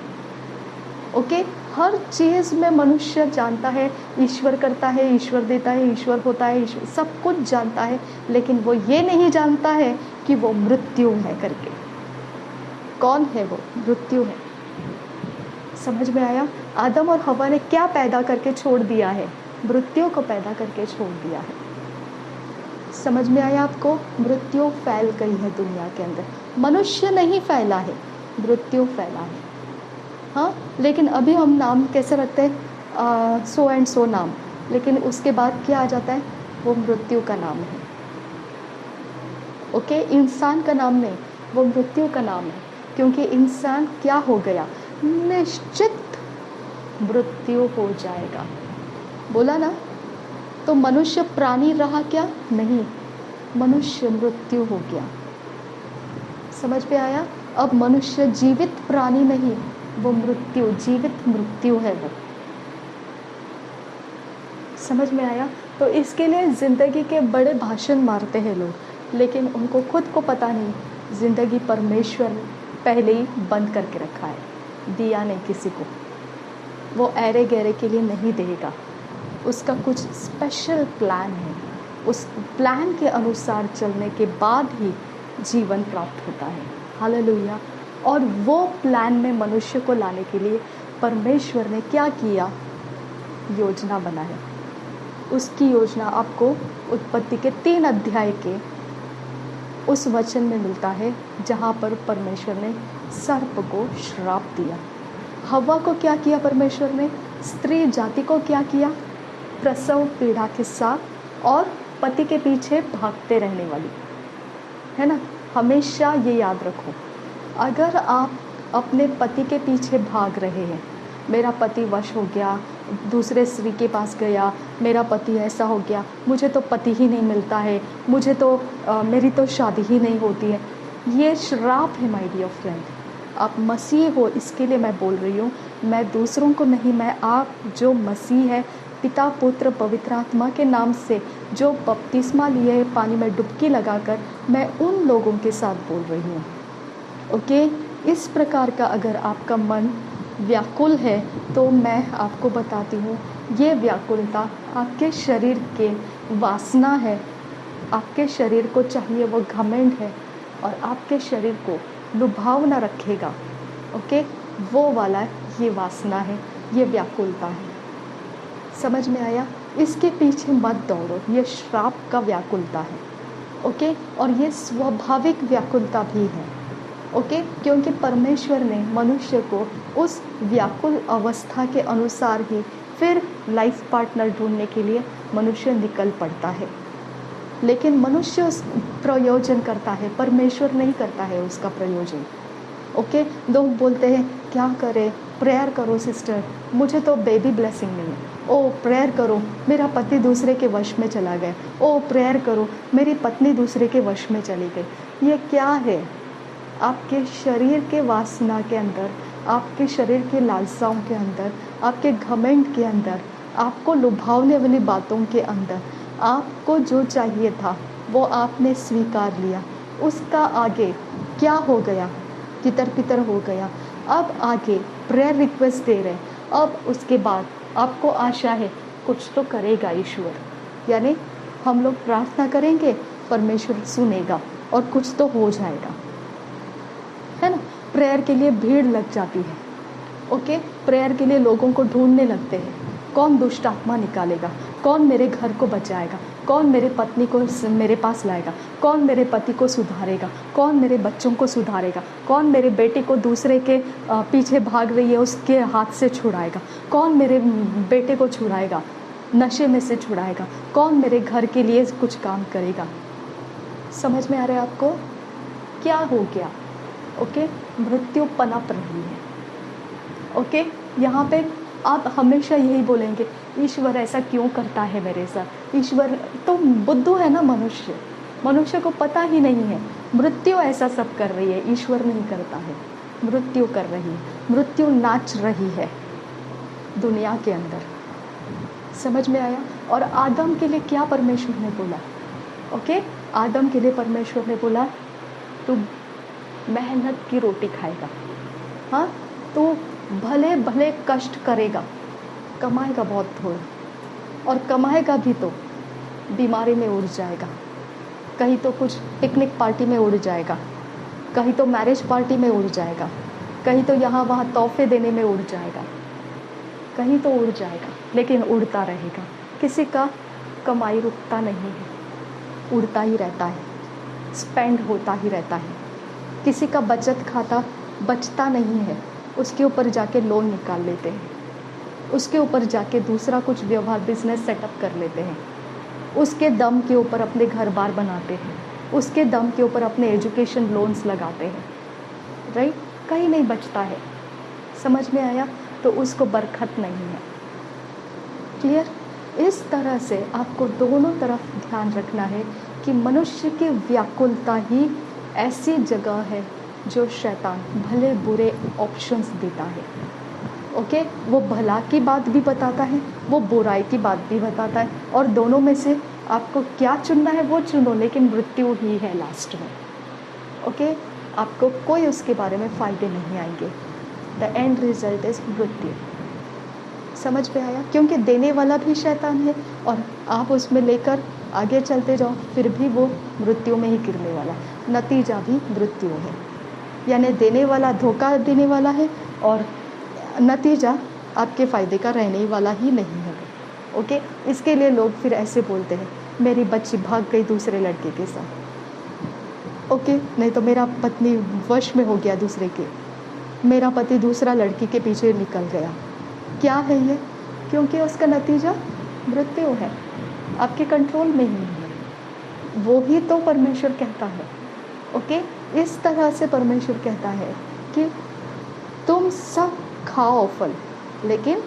ओके, हर चीज़ में मनुष्य जानता है ईश्वर करता है, ईश्वर देता है, ईश्वर होता है, ईश्वर सब कुछ जानता है, लेकिन वो ये नहीं जानता है कि वो मृत्यु है करके। कौन है वो? मृत्यु है। समझ में आया? आदम और हवा ने क्या पैदा करके छोड़ दिया है? मृत्यु को पैदा करके छोड़ दिया है। समझ में आया आपको? मृत्यु फैल गई है दुनिया के अंदर, मनुष्य नहीं फैला है, मृत्यु फैला है। हाँ, लेकिन अभी हम नाम कैसे रखते हैं? सो एंड सो नाम, लेकिन उसके बाद क्या आ जाता है? वो मृत्यु का नाम है। ओके, इंसान का नाम नहीं, वो मृत्यु का नाम है, क्योंकि इंसान क्या हो गया? निश्चित मृत्यु हो जाएगा। बोला ना? तो मनुष्य प्राणी रहा क्या? नहीं, मनुष्य मृत्यु हो गया। समझ में आया? अब मनुष्य जीवित प्राणी नहीं, वो मृत्यु, जीवित मृत्यु है वो। समझ में आया? तो इसके लिए जिंदगी के बड़े भाषण मारते हैं लोग, लेकिन उनको खुद को पता नहीं जिंदगी परमेश्वर ने पहले ही बंद करके रखा है, दिया नहीं किसी को। वो ऐरे गहरे के लिए नहीं देगा, उसका कुछ स्पेशल प्लान है। उस प्लान के अनुसार चलने के बाद ही जीवन प्राप्त होता है। हालेलुया। और वो प्लान में मनुष्य को लाने के लिए परमेश्वर ने क्या किया? योजना बनाया। उसकी योजना आपको उत्पत्ति के 3 अध्याय के उस वचन में मिलता है, जहाँ पर परमेश्वर ने सर्प को श्राप दिया। हव्वा को क्या किया परमेश्वर ने? स्त्री जाति को क्या किया? प्रसव पीड़ा के साथ और पति के पीछे भागते रहने वाली, है ना? हमेशा ये याद रखो, अगर आप अपने पति के पीछे भाग रहे हैं, मेरा पति वश हो गया, दूसरे स्त्री के पास गया, मेरा पति ऐसा हो गया, मुझे तो पति ही नहीं मिलता है, मुझे तो मेरी तो शादी ही नहीं होती है, ये श्राप है माय डियर फ्रेंड। आप मसीह हो, इसके लिए मैं बोल रही हूँ, मैं दूसरों को नहीं, मैं आप जो मसीह है, पिता पुत्र पवित्र आत्मा के नाम से जो बपतिस्मा लिए है पानी में डुबकी लगाकर, मैं उन लोगों के साथ बोल रही हूँ। ओके, इस प्रकार का अगर आपका मन व्याकुल है तो मैं आपको बताती हूँ, ये व्याकुलता आपके शरीर के वासना है, आपके शरीर को चाहिए वो घमंड है, और आपके शरीर को लुभावना रखेगा। ओके, वो वाला ये वासना है, ये व्याकुलता है। समझ में आया? इसके पीछे मत दौड़ो, ये श्राप का व्याकुलता है। ओके, और ये स्वाभाविक व्याकुलता भी है। ओके, क्योंकि परमेश्वर ने मनुष्य को उस व्याकुल अवस्था के अनुसार ही फिर लाइफ पार्टनर ढूंढने के लिए मनुष्य निकल पड़ता है, लेकिन मनुष्य उस प्रयोजन करता है, परमेश्वर नहीं करता है उसका प्रयोजन। ओके, लोग बोलते हैं क्या करें? प्रेयर करो सिस्टर, मुझे तो बेबी ब्लेसिंग नहीं है। ओ प्रेयर करो, मेरा पति दूसरे के वश में चला गया। ओ प्रेयर करो, मेरी पत्नी दूसरे के वश में चली गई। ये क्या है? आपके शरीर के वासना के अंदर, आपके शरीर के लालसाओं के अंदर, आपके घमंड के अंदर, आपको लुभावने वाली बातों के अंदर, आपको जो चाहिए था वो आपने स्वीकार लिया, उसका आगे क्या हो गया? तितर पितर हो गया। अब आगे प्रेयर रिक्वेस्ट दे रहे हैं, अब उसके बाद आपको आशा है कुछ तो करेगा ईश्वर, यानी हम लोग प्रार्थना करेंगे, परमेश्वर सुनेगा और कुछ तो हो जाएगा, है ना? प्रेयर के लिए भीड़ लग जाती है। ओके, प्रेयर के लिए लोगों को ढूंढने लगते हैं, कौन दुष्ट आत्मा निकालेगा, कौन मेरे घर को बचाएगा, कौन मेरे पत्नी को मेरे पास लाएगा, कौन मेरे पति को सुधारेगा, कौन मेरे बच्चों को सुधारेगा, कौन मेरे बेटे को दूसरे के पीछे भाग रही है उसके हाथ से छुड़ाएगा, कौन मेरे बेटे को छुड़ाएगा, नशे में से छुड़ाएगा, कौन मेरे घर के लिए कुछ काम करेगा। समझ में आ रहा है आपको क्या हो गया? ओके, मृत्यु पनप रही है। ओके, यहाँ पे आप हमेशा यही बोलेंगे, ईश्वर ऐसा क्यों करता है मेरे साथ? ईश्वर तो बुद्धू है ना, मनुष्य को पता ही नहीं है। मृत्यु ऐसा सब कर रही है, ईश्वर नहीं करता है, मृत्यु कर रही है, मृत्यु नाच रही है दुनिया के अंदर। समझ में आया? और आदम के लिए क्या परमेश्वर ने बोला? ओके, आदम के लिए परमेश्वर ने बोला तू मेहनत की रोटी खाएगा, हाँ, तू भले भले कष्ट करेगा, कमाएगा बहुत थोड़ा, और कमाएगा भी तो बीमारी में उड़ जाएगा, कहीं तो कुछ पिकनिक पार्टी में उड़ जाएगा, कहीं तो मैरिज पार्टी में उड़ जाएगा, कहीं तो यहाँ वहाँ तोहफे देने में उड़ जाएगा, कहीं तो उड़ जाएगा, लेकिन उड़ता रहेगा। किसी का कमाई रुकता नहीं है, उड़ता ही रहता है, स्पेंड होता ही रहता है। किसी का बचत खाता बचता नहीं है, उसके ऊपर जाके लोन निकाल लेते हैं, उसके ऊपर जाके दूसरा कुछ व्यवहार बिजनेस सेटअप कर लेते हैं, उसके दम के ऊपर अपने घर बार बनाते हैं, उसके दम के ऊपर अपने एजुकेशन लोन्स लगाते हैं, राइट? कहीं नहीं बचता है। समझ में आया? तो उसको बरकत नहीं है। क्लियर? इस तरह से आपको दोनों तरफ ध्यान रखना है कि मनुष्य की व्याकुलता ही ऐसी जगह है जो शैतान भले बुरे ऑप्शंस देता है। ओके, वो भला की बात भी बताता है, वो बुराई की बात भी बताता है, और दोनों में से आपको क्या चुनना है वो चुनो, लेकिन मृत्यु ही है लास्ट में। ओके, आपको कोई उसके बारे में फ़ायदे नहीं आएंगे। द एंड रिजल्ट इज़ मृत्यु। समझ में आया? क्योंकि देने वाला भी शैतान है और आप उसमें लेकर आगे चलते जाओ, फिर भी वो मृत्यु में ही गिरने वाला, नतीजा भी मृत्यु है। यानी देने वाला धोखा देने वाला है और नतीजा आपके फ़ायदे का रहने वाला ही नहीं है। ओके, इसके लिए लोग फिर ऐसे बोलते हैं, मेरी बच्ची भाग गई दूसरे लड़के के साथ। ओके, नहीं तो मेरा पत्नी वश में हो गया दूसरे के, मेरा पति दूसरा लड़की के पीछे निकल गया। क्या है ये? क्योंकि उसका नतीजा मृत्यु है, आपके कंट्रोल में ही नहीं है। वो ही तो परमेश्वर कहता है। ओके, इस तरह से परमेश्वर कहता है कि तुम सब खाओ फल, लेकिन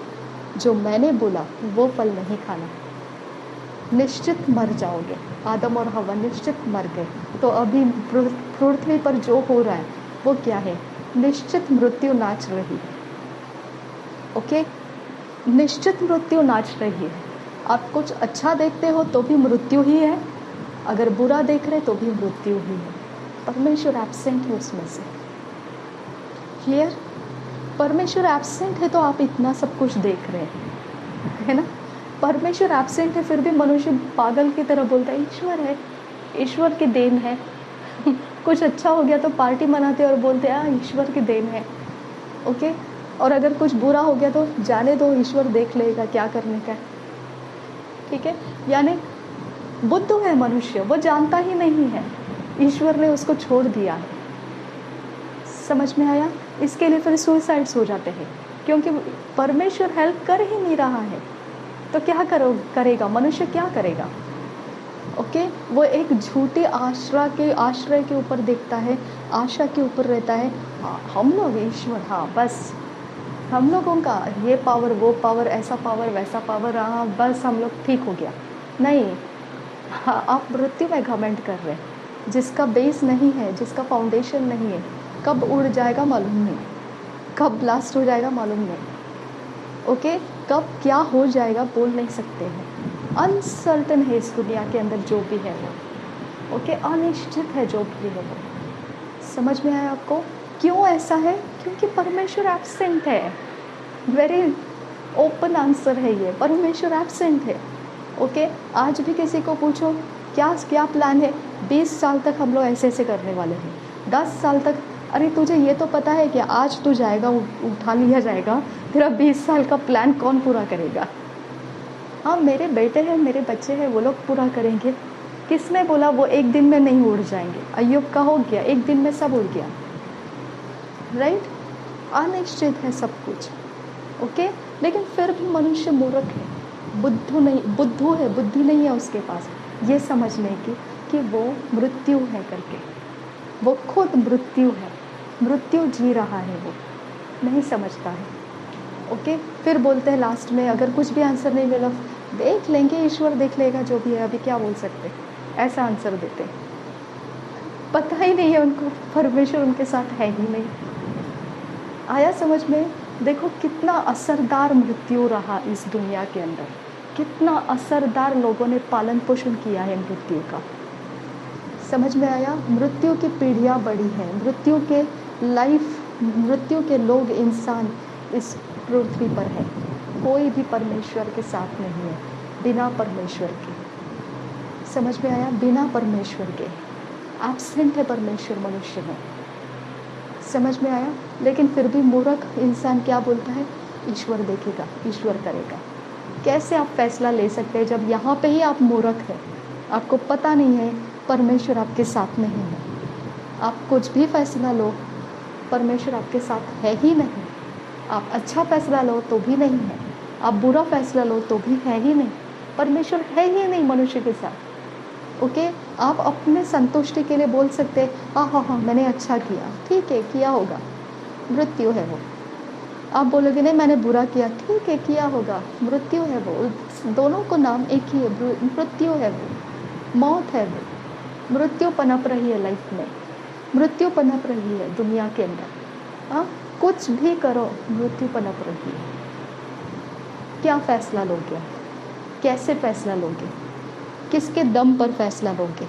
जो मैंने बोला वो फल नहीं खाना, निश्चित मर जाओगे। आदम और हवा निश्चित मर गए। तो अभी पृथ्वी पर जो हो रहा है वो क्या है? निश्चित मृत्यु नाच रही है। ओके, निश्चित मृत्यु नाच रही है। आप कुछ अच्छा देखते हो तो भी मृत्यु ही है, अगर बुरा देख रहे तो भी मृत्यु ही है। परमेश्वर एब्सेंट है उसमें से। क्लियर? परमेश्वर एब्सेंट है तो आप इतना सब कुछ देख रहे हैं, है ना? परमेश्वर एब्सेंट है फिर भी मनुष्य पागल की तरह बोलता है ईश्वर है, ईश्वर की देन है। कुछ अच्छा हो गया तो पार्टी मनाते और बोलते हैं ईश्वर की देन है। ओके, और अगर कुछ बुरा हो गया तो जाने दो, ईश्वर देख लेगा क्या करने का। ठीक है, यानी बुद्धू है मनुष्य, वो जानता ही नहीं है, ईश्वर ने उसको छोड़ दिया है। समझ में आया? इसके लिए फिर सुसाइड्स हो जाते हैं, क्योंकि परमेश्वर हेल्प कर ही नहीं रहा है। तो क्या करेगा मनुष्य? क्या करेगा? ओके, वो एक झूठी आश्रय के ऊपर देखता है, आशा के ऊपर रहता है। हम लोग ईश्वर, हाँ बस हम लोगों का ये पावर, वो पावर, ऐसा पावर, वैसा पावर, हाँ बस हम लोग ठीक हो गया। नहीं, हाँ, आप मृत्यु में घमंड कर रहे हैं, जिसका बेस नहीं है, जिसका फाउंडेशन नहीं है। कब उड़ जाएगा मालूम नहीं, कब ब्लास्ट हो जाएगा मालूम नहीं। ओके, कब क्या हो जाएगा बोल नहीं सकते हैं। अनसर्टन है इस दुनिया के अंदर जो भी है वो। ओके, अनिश्चित है जो भी है वो। समझ में आया आपको? क्यों ऐसा है? क्योंकि परमेश्वर एब्सेंट है। वेरी ओपन आंसर है ये, परमेश्वर एब्सेंट है। ओके, आज भी किसी को पूछो क्या प्लान है, 20 साल तक हम लोग ऐसे ऐसे करने वाले हैं, 10 साल तक, अरे तुझे ये तो पता है कि आज तू जाएगा, उठा लिया जाएगा, तेरा 20 साल का प्लान कौन पूरा करेगा? हाँ मेरे बेटे हैं, मेरे बच्चे हैं, वो लोग पूरा करेंगे। किसने बोला वो एक दिन में नहीं उड़ जाएंगे? अय्यूब का हो गया, एक दिन में सब उड़ गया, राइट? अनिश्चित है सब कुछ, ओके। लेकिन फिर भी मनुष्य मूर्ख है, बुद्धू है, बुद्धि नहीं है उसके पास ये समझने की कि वो मृत्यु है करके। वो खुद मृत्यु है, मृत्यु जी रहा है, वो नहीं समझता है, ओके। फिर बोलते हैं लास्ट में, अगर कुछ भी आंसर नहीं मिला देख लेंगे, ईश्वर देख लेगा जो भी है, अभी क्या बोल सकते, ऐसा आंसर देते। पता ही नहीं है उनको, परमेश्वर उनके साथ है ही नहीं। आया समझ में? देखो कितना असरदार मृत्यु रहा इस दुनिया के अंदर, कितना असरदार लोगों ने पालन पोषण किया है मृत्यु का। समझ में आया? मृत्यु की पीढ़ियाँ बढ़ी हैं, मृत्यु के लोग, इंसान इस पृथ्वी पर है। कोई भी परमेश्वर के साथ नहीं है, बिना परमेश्वर के। समझ में आया? बिना परमेश्वर के एब्सेंट है परमेश्वर मनुष्य में। समझ में आया? लेकिन फिर भी मूर्ख इंसान क्या बोलता है? ईश्वर देखेगा, ईश्वर करेगा। कैसे आप फैसला ले सकते हैं जब यहाँ पे ही आप मूर्ख हैं, आपको पता नहीं है परमेश्वर आपके साथ नहीं है। आप कुछ भी फैसला लो, परमेश्वर आपके साथ है ही नहीं। आप अच्छा फैसला लो तो भी नहीं है, आप बुरा फैसला लो तो भी है ही नहीं, परमेश्वर है ही नहीं मनुष्य के साथ, ओके। आप अपने संतुष्टि के लिए बोल सकते हैं हाँ मैंने अच्छा किया, ठीक है किया होगा, मृत्यु है वो। आप बोलोगे नहीं मैंने बुरा किया, ठीक है किया होगा, मृत्यु है वो। दोनों को नाम एक ही है, मृत्यु है वो, मौत है वो। मृत्यु पनप रही है लाइफ में, मृत्यु पनप रही है दुनिया के अंदर। हाँ कुछ भी करो, मृत्यु पनप रही है। क्या फैसला लोगे? कैसे फैसला लोगे? किसके दम पर फैसला लोगे?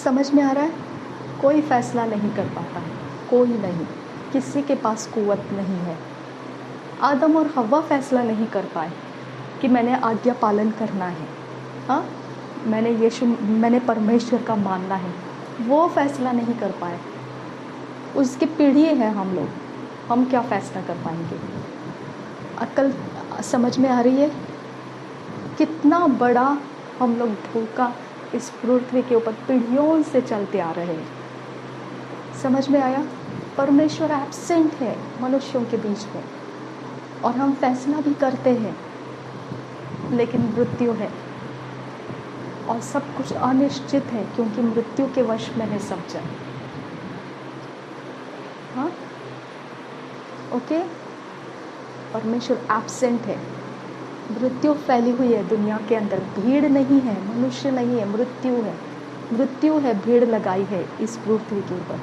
समझ में आ रहा है? कोई फैसला नहीं कर पाता है, कोई नहीं, किसी के पास कुव्वत नहीं है। आदम और हव्वा फैसला नहीं कर पाए कि मैंने आज्ञा पालन करना है, हाँ मैंने परमेश्वर का मानना है, वो फैसला नहीं कर पाए। उसकी पीढ़ी है हम लोग, हम क्या फैसला कर पाएंगे? अकल समझ में आ रही है? कितना बड़ा हम लोग धोखा इस पृथ्वी के ऊपर पीढ़ियों से चलते आ रहे हैं। समझ में आया? परमेश्वर एब्सेंट है मनुष्यों के बीच में, और हम फैसला भी करते हैं, लेकिन मृत्यु है और सब कुछ अनिश्चित है, क्योंकि मृत्यु के वश में है सब जन। हाँ ओके, परमेश्वर एब्सेंट है, मृत्यु फैली हुई है दुनिया के अंदर, भीड़ नहीं है, मनुष्य नहीं है, मृत्यु है, भीड़ लगाई है इस पृथ्वी के ऊपर,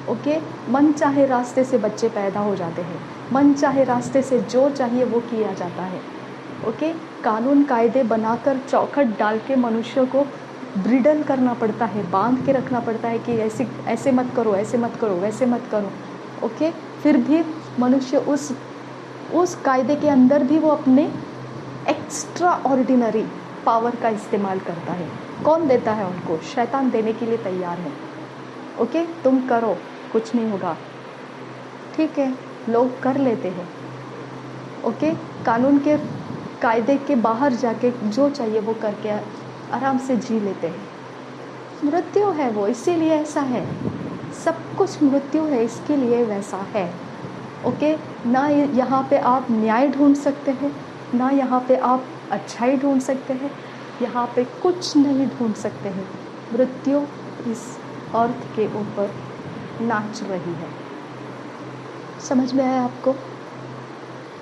ओके। मन चाहे रास्ते से बच्चे पैदा हो जाते हैं, मन चाहे रास्ते से जो चाहिए वो किया जाता है, ओके। कानून कायदे बनाकर चौखट डाल के मनुष्यों को ब्रिडल करना पड़ता है, बांध के रखना पड़ता है कि ऐसे मत करो, ऐसे मत करो, वैसे मत करो, ओके। फिर भी मनुष्य उस कायदे के अंदर भी वो अपने एक्स्ट्रा ऑर्डिनरी पावर का इस्तेमाल करता है। कौन देता है उनको? शैतान देने के लिए तैयार है, ओके। तुम करो, कुछ नहीं होगा, ठीक है, लोग कर लेते हैं, ओके। कानून के कायदे के बाहर जाके जो चाहिए वो करके आराम से जी लेते हैं। मृत्यु है वो, इसीलिए ऐसा है, सब कुछ मृत्यु है, इसके लिए वैसा है, ओके। ना यहाँ पे आप न्याय ढूंढ सकते हैं, ना यहाँ पे आप अच्छाई ढूंढ सकते हैं, यहाँ पे कुछ नहीं ढूंढ सकते हैं। मृत्यु इस अर्थ के ऊपर नाच रही है। समझ में आया आपको?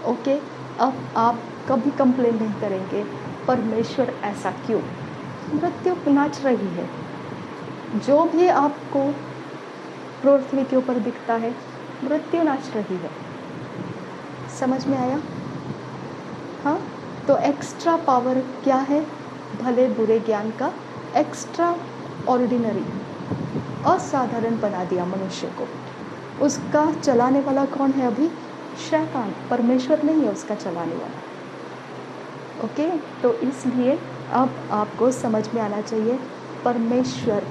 ओके। अब आप कभी कंप्लेन नहीं करेंगे परमेश्वर ऐसा क्यों? मृत्यु नाच रही है, जो भी आपको पृथ्वी के ऊपर दिखता है मृत्यु नाच रही है। समझ में आया? हाँ, तो एक्स्ट्रा पावर क्या है? भले बुरे ज्ञान का एक्स्ट्रा ऑर्डिनरी, असाधारण बना दिया मनुष्य को। उसका चलाने वाला कौन है अभी? शैतान, परमेश्वर नहीं है उसका चलाने वाला, ओके। तो इसलिए अब आपको समझ में आना चाहिए परमेश्वर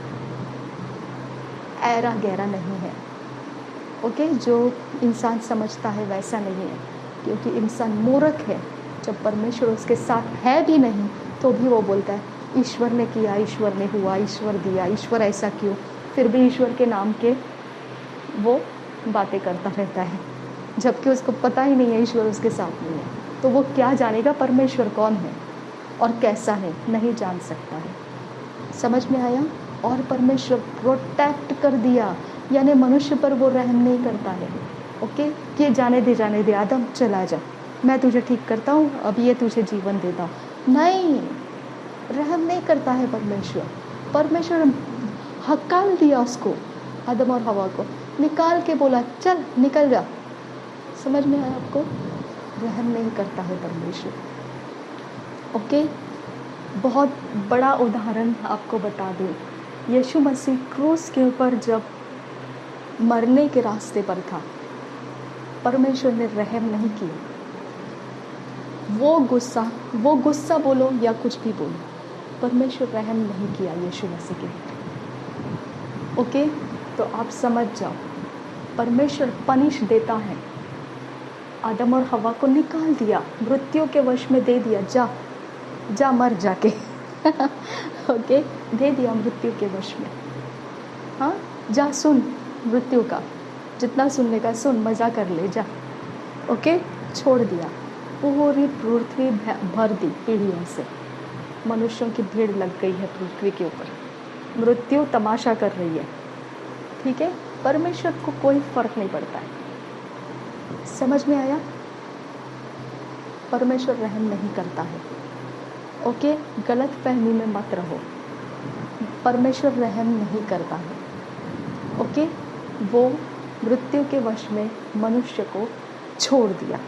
ऐरा गहरा नहीं है, ओके। जो इंसान समझता है वैसा नहीं है, क्योंकि इंसान मूर्ख है, जब परमेश्वर उसके साथ है भी नहीं तो भी वो बोलता है ईश्वर ने किया, ईश्वर ने हुआ, ईश्वर दिया, ईश्वर ऐसा क्यों, फिर भी ईश्वर के नाम के वो बातें करता रहता है, जबकि उसको पता ही नहीं है ईश्वर उसके साथ नहीं है। तो वो क्या जानेगा परमेश्वर कौन है और कैसा है, नहीं जान सकता है। समझ में आया? और परमेश्वर प्रोटेक्ट कर दिया, यानी मनुष्य पर वो रहम नहीं करता है। ओके, ये जाने दे आदम, चला जा, मैं तुझे ठीक करता हूँ, अब ये तुझे जीवन देता हूँ। नहीं, रहम नहीं करता है परमेश्वर। परमेश्वर हकाल दिया उसको, आदम और हवा को निकाल के बोला चल निकल जा। समझ में आया आपको? रहम नहीं करता है परमेश्वर। ओके, बहुत बड़ा उदाहरण आपको बता दूं, यीशु मसीह क्रूस के ऊपर जब मरने के रास्ते पर था, परमेश्वर ने रहम नहीं किया। वो गुस्सा बोलो या कुछ भी बोलो, परमेश्वर रहम नहीं किया यीशु मसीह के ऊपर। ओके, तो आप समझ जाओ, परमेश्वर पनिश देता है। आदम और हवा को निकाल दिया, मृत्यु के वश में दे दिया, जा मर जाके ओके, दे दिया मृत्यु के वश में। हाँ, जा सुन मृत्यु का, जितना सुनने का सुन, मज़ा कर ले जा। ओके, छोड़ दिया। पूरी पृथ्वी भर दी पीढ़ियों से, मनुष्यों की भीड़ लग गई है पृथ्वी के ऊपर, मृत्यु तमाशा कर रही है। ठीक है, परमेश्वर को कोई फर्क नहीं पड़ता है। समझ में आया? परमेश्वर रहम नहीं करता है। ओके, गलत फहमी में मत रहो, परमेश्वर रहम नहीं करता है। ओके, वो मृत्यु के वश में मनुष्य को छोड़ दिया।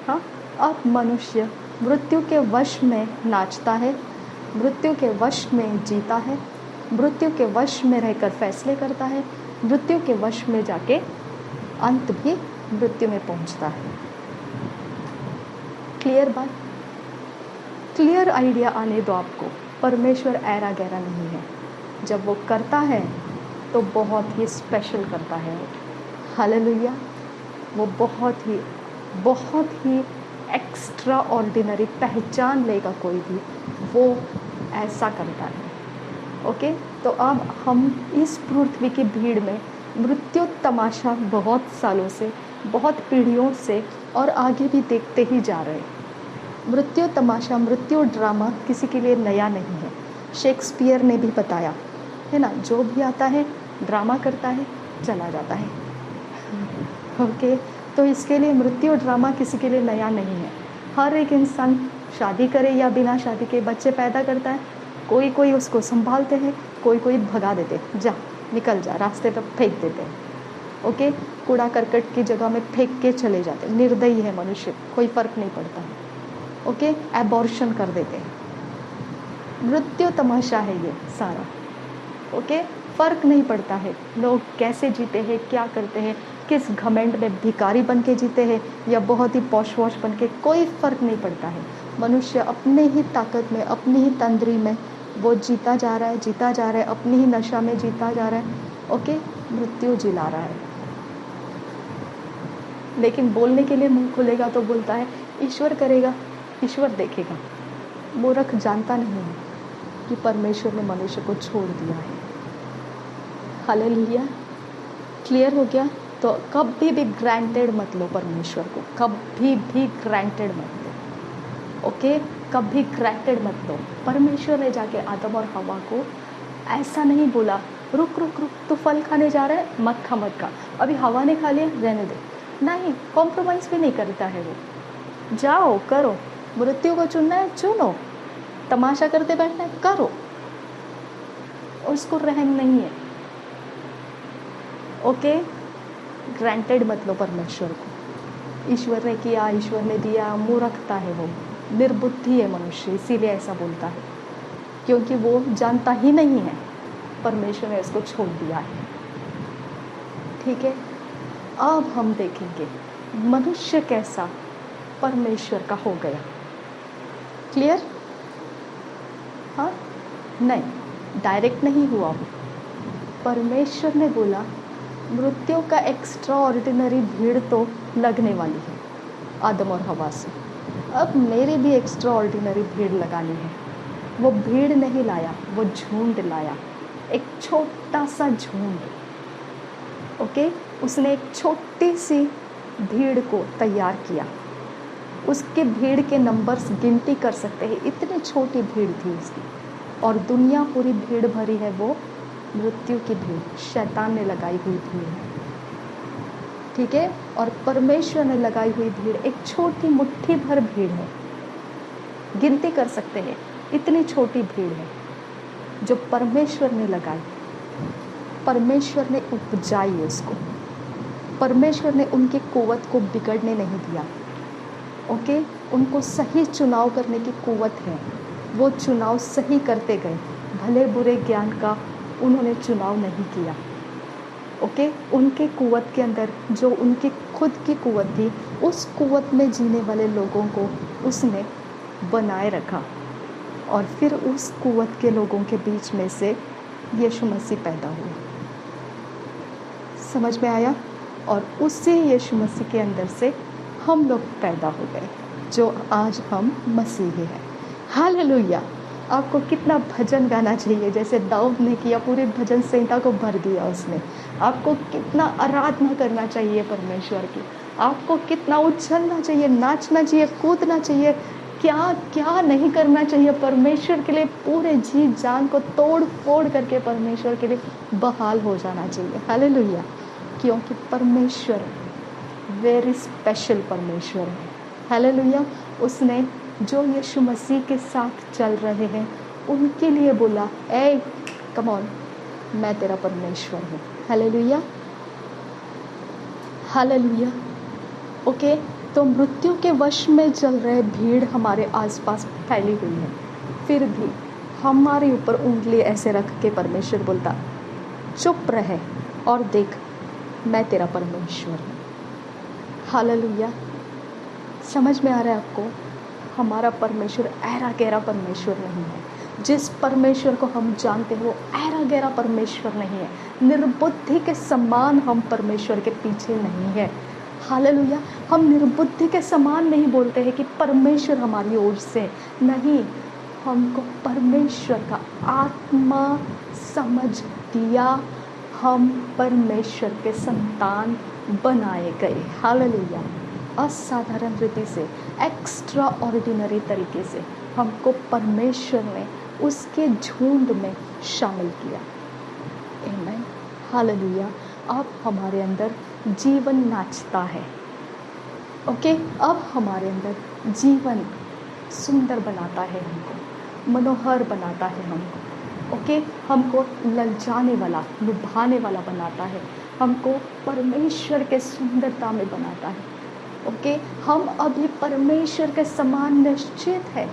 हाँ, अब मनुष्य मृत्यु के वश में नाचता है, मृत्यु के वश में जीता है, मृत्यु के वश में रहकर फैसले करता है, मृत्यु के वश में जाके अंत भी मृत्यु में पहुंचता है। क्लियर बात? क्लियर आइडिया आने दो आपको। परमेश्वर ऐरा गहरा नहीं है, जब वो करता है तो बहुत ही स्पेशल करता है। हालेलुया, वो बहुत ही एक्स्ट्रा ऑर्डिनरी पहचान लेगा कोई भी, वो ऐसा करता है। ओके, तो अब हम इस पृथ्वी की भीड़ में मृत्यु तमाशा बहुत सालों से, बहुत पीढ़ियों से और आगे भी देखते ही जा रहे हैं। मृत्यु तमाशा, मृत्यु ड्रामा किसी के लिए नया नहीं है। शेक्सपियर ने भी बताया है ना, जो भी आता है ड्रामा करता है, चला जाता है। ओके, तो इसके लिए मृत्यु ड्रामा किसी के लिए नया नहीं है। हर एक इंसान शादी करे या बिना शादी के बच्चे पैदा करता है, कोई उसको संभालते हैं, कोई भगा देते, जा निकल जा, रास्ते पर फेंक देते हैं। ओके, कूड़ा करकट की जगह में फेंक के चले जाते, निर्दयी है मनुष्य, कोई फर्क नहीं पड़ता है। ओके, एबॉर्शन कर देते हैं। मृत्यु तमाशा है ये सारा। ओके, फर्क नहीं पड़ता है लोग कैसे जीते हैं, क्या करते हैं, किस घमंड में भिखारी बन के जीते हैं या बहुत ही पॉश वॉश बन के, कोई फर्क नहीं पड़ता है। मनुष्य अपने ही ताकत में, अपनी ही तंद्री में वो जीता जा रहा है, अपनी ही नशा में जीता जा रहा है। ओके, मृत्यु जिला रहा है, लेकिन बोलने के लिए मुंह खुलेगा तो बोलता है ईश्वर करेगा, ईश्वर देखेगा। मूर्ख जानता नहीं है कि परमेश्वर ने मनुष्य को छोड़ दिया है। हालेलुया, क्लियर हो गया? तो कभी भी ग्रांटेड मत लो परमेश्वर को, कभी भी ग्रांटेड मत लो। ओके, कभी ग्रांटेड मत लो। परमेश्वर ने जाके आदम और हवा को ऐसा नहीं बोला रुक तो फल खाने जा रहा है, मत खा, अभी हवा ने खा लिया, रहने दे। नहीं, कॉम्प्रोमाइज़ भी नहीं करता है वो। जाओ करो, मृत्यु को चुनना है चुनो, तमाशा करते बैठना है करो, उसको रहम नहीं है। ओके, ग्रांटेड मत लो परमेश्वर को। ईश्वर ने किया, ईश्वर ने दिया, मूर्खता है वो, निर्बुद्धि है मनुष्य, इसीलिए ऐसा बोलता है, क्योंकि वो जानता ही नहीं है परमेश्वर ने इसको छोड़ दिया है। ठीक है, अब हम देखेंगे मनुष्य कैसा परमेश्वर का हो गया। क्लियर? हाँ, नहीं, डायरेक्ट नहीं हुआ वो। परमेश्वर ने बोला मृत्यु का एक्स्ट्रा ऑर्डिनरी भीड़ तो लगने वाली है आदम और हवा से। अब मेरे भी एक्स्ट्रा ऑर्डिनरी भीड़ लगानी है। वो भीड़ नहीं लाया, वो झुंड लाया, एक छोटा सा झुंड। ओके, उसने एक छोटी सी भीड़ को तैयार किया। उसके भीड़ के नंबर्स गिनती कर सकते हैं, इतनी छोटी भीड़ थी उसकी। और दुनिया पूरी भीड़ भरी है, वो मृत्यु की भीड़, शैतान ने लगाई हुई भीड़ है, ठीक है। और परमेश्वर ने लगाई हुई भीड़ एक छोटी मुट्ठी भर भीड़ है, गिनती कर सकते हैं, इतनी छोटी भीड़ है जो परमेश्वर ने लगाई। परमेश्वर ने उपजाई उसको, परमेश्वर ने उनकी कुव्वत को बिगड़ने नहीं दिया। ओके, उनको सही चुनाव करने की कुव्वत है, वो चुनाव सही करते गए, भले बुरे ज्ञान का उन्होंने चुनाव नहीं किया। ओके, उनके कुव्वत के अंदर जो उनकी खुद की कुव्वत थी, उस कुव्वत में जीने वाले लोगों को उसने बनाए रखा। और फिर उस कुव्वत के लोगों के बीच में से यीशु मसीह पैदा हुए। समझ में आया? और उसी यीशु मसीह के अंदर से हम लोग पैदा हो गए, जो आज हम मसीही हैं। हालेलुया! आपको कितना भजन गाना चाहिए, जैसे दाऊद ने किया, पूरे भजन संहिता को भर दिया उसने। आपको कितना आराधना करना चाहिए परमेश्वर की, आपको कितना उछलना चाहिए, नाचना चाहिए, कूदना चाहिए, क्या क्या नहीं करना चाहिए परमेश्वर के लिए। पूरे जी जान को तोड़ फोड़ करके परमेश्वर के लिए बहाल हो जाना चाहिए। हालेलुया! क्योंकि परमेश्वर वेरी स्पेशल परमेश्वर है। हालेलुया! उसने जो यीशु मसीह के साथ चल रहे हैं उनके लिए बोला, ए कम ऑन, मैं तेरा परमेश्वर हूँ। हालेलुया! हालेलुया! ओके, तो मृत्यु के वश में चल रहे भीड़ हमारे आसपास फैली हुई है, फिर भी हमारे ऊपर उंगली ऐसे रख के परमेश्वर बोलता, चुप रहे और देख, मैं तेरा परमेश्वर हूँ। हालेलुया! समझ में आ रहा है आपको? हमारा परमेश्वर ऐरा गैरा परमेश्वर नहीं है। जिस परमेश्वर को हम जानते हैं वो ऐरा गैरा परमेश्वर नहीं है। निर्बुद्धि के समान हम परमेश्वर के पीछे नहीं है। हालेलुया! हम निर्बुद्धि के समान नहीं बोलते हैं कि परमेश्वर हमारी ओर से नहीं, हमको परमेश्वर का आत्मा समझ दिया, हम परमेश्वर के संतान बनाए गए। हालेलुया! असाधारण रीति से, एक्स्ट्रा ऑर्डिनरी तरीके से हमको परमेश्वर ने उसके झुंड में शामिल किया। आमीन। हालेलुया! अब हमारे अंदर जीवन नाचता है। ओके, अब हमारे अंदर जीवन सुंदर बनाता है, हमको मनोहर बनाता है, हमको ओके, हमको ललचाने वाला, लुभाने वाला बनाता है, हमको परमेश्वर के सुंदरता में बनाता है। ओके, हम अभी परमेश्वर के समान निश्चित है,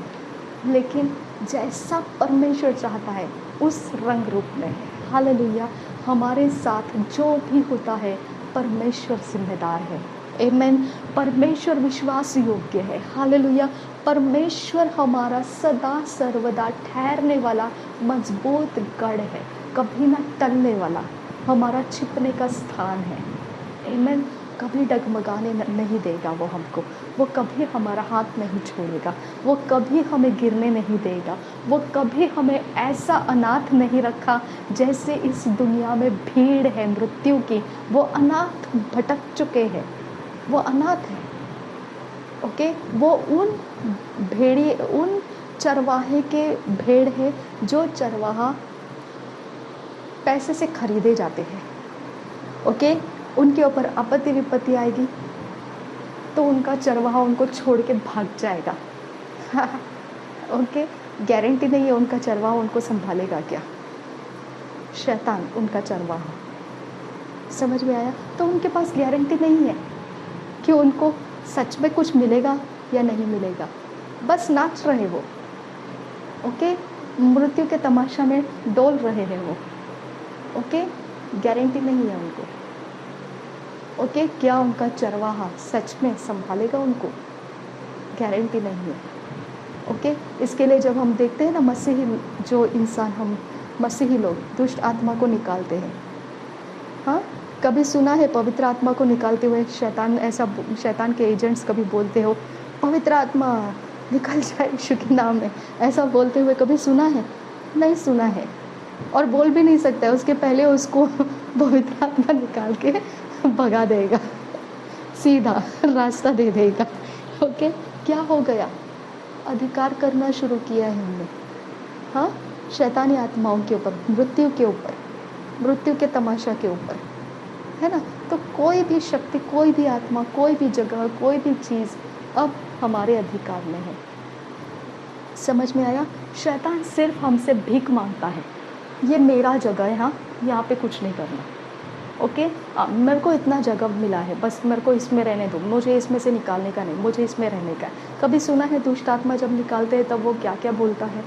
लेकिन जैसा परमेश्वर चाहता है उस रंग रूप में। हालेलुया! हमारे साथ जो भी होता है परमेश्वर जिम्मेदार है। आमीन। परमेश्वर विश्वास योग्य है। हालेलुया! परमेश्वर हमारा सदा सर्वदा ठहरने वाला मजबूत गढ़ है, कभी ना टलने वाला, हमारा छिपने का स्थान है। आमीन। कभी डगमगाने नहीं देगा वो हमको, वो कभी हमारा हाथ नहीं छोड़ेगा, वो कभी हमें गिरने नहीं देगा, वो कभी हमें ऐसा अनाथ नहीं रखा जैसे इस दुनिया में भीड़ है मृत्यु की, वो अनाथ भटक चुके हैं, वो अनाथ है। ओके, वो उन चरवाहे के भेड़ है जो चरवाहा पैसे से खरीदे जाते हैं। ओके, उनके ऊपर आपत्ति विपत्ति आएगी तो उनका चरवाहा उनको छोड़ के भाग जाएगा। ओके, गारंटी नहीं है उनका चरवाहा उनको संभालेगा क्या, शैतान उनका चरवाहा। समझ में आया? तो उनके पास गारंटी नहीं है कि उनको सच में कुछ मिलेगा या नहीं मिलेगा, बस नाच रहे वो। ओके, मृत्यु के तमाशा में डोल रहे हैं वो। ओके, गारंटी नहीं है उनको। ओके, क्या उनका चरवाहा सच में संभालेगा उनको, गारंटी नहीं है। ओके, इसके लिए जब हम देखते हैं ना, मसीही जो इंसान, हम मसीही लोग दुष्ट आत्मा को निकालते हैं। हाँ, कभी सुना है पवित्र आत्मा को निकालते हुए शैतान के एजेंट्स कभी बोलते हो पवित्र आत्मा निकल जाए यीशु के नाम में, ऐसा बोलते हुए कभी सुना है? नहीं सुना है, और बोल भी नहीं सकता है। उसके पहले उसको पवित्र आत्मा निकाल के भगा देगा, सीधा रास्ता दे देगा। ओके, क्या हो गया? अधिकार करना शुरू किया है हमने, हाँ, शैतानी आत्माओं के ऊपर, मृत्यु के ऊपर, मृत्यु के तमाशा के ऊपर, है ना। तो कोई भी शक्ति, कोई भी आत्मा, कोई भी जगह, कोई भी चीज़ अब हमारे अधिकार में है। समझ में आया? शैतान सिर्फ हमसे भीख मांगता है, ये मेरा जगह है, हाँ, यहाँ पे कुछ नहीं करना। ओके, मेरे को इतना जगह मिला है, बस मेरे को इसमें रहने दो, मुझे इसमें से निकालने का नहीं, मुझे इसमें रहने का है। कभी सुना है दुष्ट आत्मा जब निकालते हैं तब वो क्या क्या बोलता है?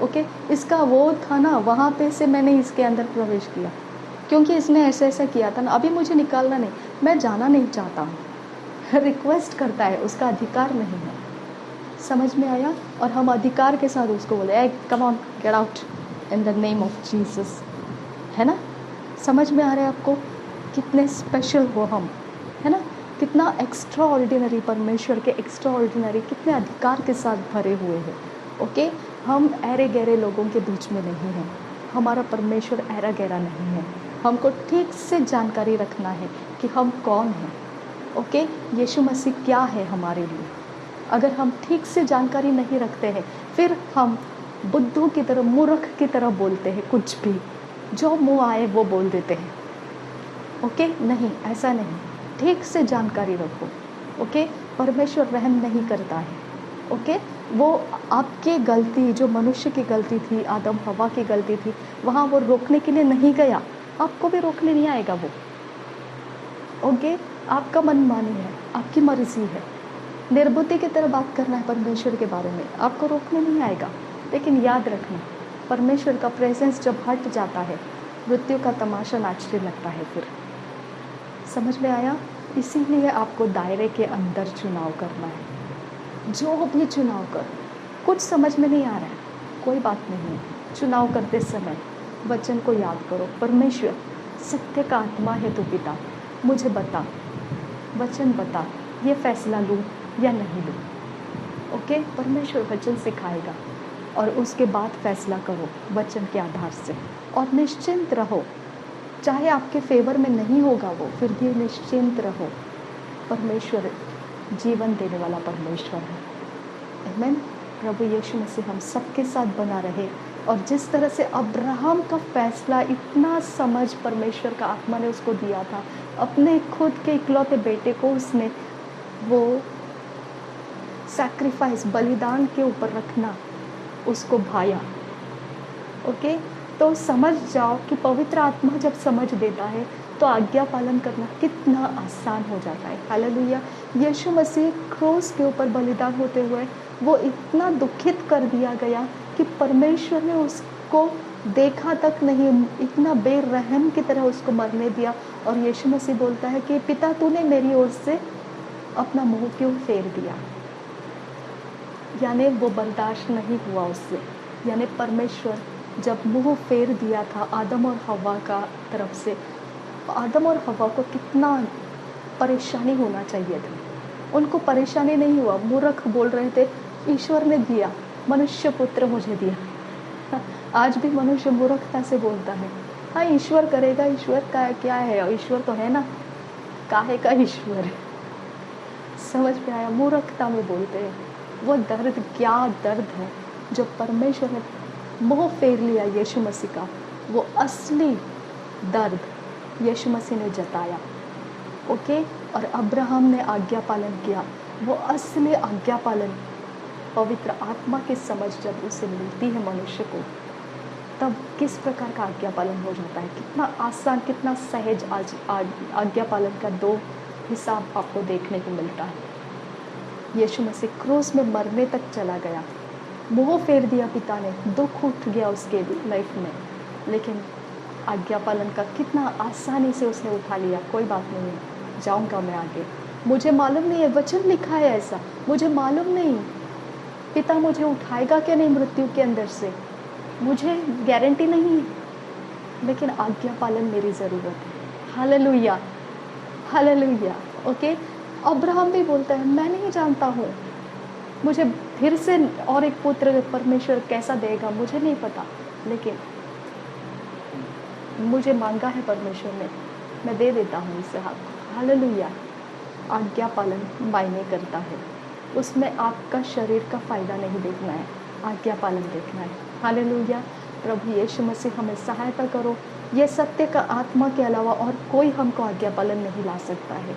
ओके, इसका वो था ना, वहाँ पे से मैंने इसके अंदर प्रवेश किया क्योंकि इसने ऐसा ऐसा किया था ना, अभी मुझे निकालना नहीं, मैं जाना नहीं चाहता हूँ। रिक्वेस्ट करता है, उसका अधिकार नहीं है। समझ में आया? और हम अधिकार के साथ उसको बोले, ए come on, get out in the name of Jesus, है ना। समझ में आ रहा है आपको कितने स्पेशल हो हम, है ना, कितना एक्स्ट्रा ऑर्डिनरी, परमेश्वर के एक्स्ट्रा ऑर्डिनरी कितने अधिकार के साथ भरे हुए हैं। ओके, हम ऐरे गहरे लोगों के बीच में नहीं हैं, हमारा परमेश्वर ऐरा गहरा नहीं है। हमको ठीक से जानकारी रखना है कि हम कौन हैं। ओके, यीशु मसीह क्या है हमारे लिए। अगर हम ठीक से जानकारी नहीं रखते हैं, फिर हम बुद्धू की तरह, मूर्ख की तरह बोलते हैं, कुछ भी जो मुँह आए वो बोल देते हैं। ओके, नहीं, ऐसा नहीं, ठीक से जानकारी रखो। ओके, परमेश्वर रहम नहीं करता है। ओके, वो आपकी गलती, जो मनुष्य की गलती थी, आदम हवा की गलती थी, वहाँ वो रोकने के लिए नहीं गया, आपको भी रोकने नहीं आएगा वो। ओके, आपका मनमानी है, आपकी मर्जी है, निर्बुद्धि की तरह बात करना है परमेश्वर के बारे में, आपको रोकने नहीं आएगा। लेकिन याद रखना, परमेश्वर का प्रेजेंस जब हट जाता है, मृत्यु का तमाशा नाचने लगता है फिर। समझ में आया? इसीलिए आपको दायरे के अंदर चुनाव करना है। जो भी चुनाव कर, कुछ समझ में नहीं आ रहा है, कोई बात नहीं, चुनाव करते समय वचन को याद करो, परमेश्वर सत्य का आत्मा है तू पिता, मुझे बता, वचन बता, ये फैसला लूँ या नहीं लूँ। ओके, परमेश्वर वचन सिखाएगा और उसके बाद फैसला करो वचन के आधार से, और निश्चिंत रहो, चाहे आपके फेवर में नहीं होगा वो, फिर भी निश्चिंत रहो, परमेश्वर जीवन देने वाला परमेश्वर है। आमीन। प्रभु यीशु मसीह हम सबके साथ बना रहे, और जिस तरह से अब्राहम का फैसला, इतना समझ परमेश्वर का आत्मा ने उसको दिया था, अपने खुद के इकलौते बेटे को उसने वो सैक्रिफाइस, बलिदान के ऊपर रखना उसको भाया। ओके, तो समझ जाओ कि पवित्र आत्मा जब समझ देता है तो आज्ञा पालन करना कितना आसान हो जाता है। हालेलुया। यीशु मसीह क्रूस के ऊपर बलिदान होते हुए वो इतना दुखित कर दिया गया कि परमेश्वर ने उसको देखा तक नहीं, इतना बेरहम की तरह उसको मरने दिया। और यीशु मसीह बोलता है कि पिता तूने मेरी ओर से अपना मुंह क्यों फेर दिया, यानी वो बर्दाश्त नहीं हुआ उससे। यानी परमेश्वर जब मुंह फेर दिया था आदम और हवा का तरफ से, आदम और हवा को कितना परेशानी होना चाहिए था, उनको परेशानी नहीं हुआ। मूर्ख बोल रहे थे, ईश्वर ने दिया, मनुष्य पुत्र मुझे दिया। आज भी मनुष्य मूर्खता से बोलता है, हाँ ईश्वर करेगा, ईश्वर का क्या है, ईश्वर तो है ना, काहे का ईश्वर है। समझ में आया? मूर्खता में बोलते हैं। वो दर्द क्या दर्द है जो परमेश्वर ने मुँह फेर लिया यीशु मसीह का, वो असली दर्द यीशु मसीह ने जताया। ओके, और अब्राहम ने आज्ञा पालन किया, वो असली आज्ञा पालन। पवित्र आत्मा की समझ जब उसे मिलती है मनुष्य को, तब किस प्रकार का आज्ञा पालन हो जाता है, कितना आसान, कितना सहज आज आज्ञा पालन का दो हिसाब आपको देखने को मिलता है। यीशु मसीह क्रूस में मरने तक चला गया, मुँह फेर दिया पिता ने, दुख उठ गया उसके लाइफ में, लेकिन आज्ञा पालन का कितना आसानी से उसने उठा लिया। कोई बात नहीं, जाऊंगा मैं आगे, मुझे मालूम नहीं है, वचन लिखा है ऐसा, मुझे मालूम नहीं पिता मुझे उठाएगा क्या नहीं मृत्यु के अंदर से, मुझे गारंटी नहीं है, लेकिन आज्ञा पालन मेरी ज़रूरत है। Hallelujah, hallelujah. ओके, अब्राहम भी बोलता है, मैं नहीं जानता हूँ मुझे फिर से और एक पुत्र परमेश्वर कैसा देगा मुझे नहीं पता, लेकिन मुझे मांगा है परमेश्वर ने, मैं दे देता हूँ इसे आपको। हालेलुया। आज्ञा पालन मायने करता है, उसमें आपका शरीर का फ़ायदा नहीं देखना है, आज्ञा पालन देखना है। हालेलुया। प्रभु यीशु मसीह हमें सहायता करो। ये सत्य का आत्मा के अलावा और कोई हमको आज्ञा पालन नहीं ला सकता है।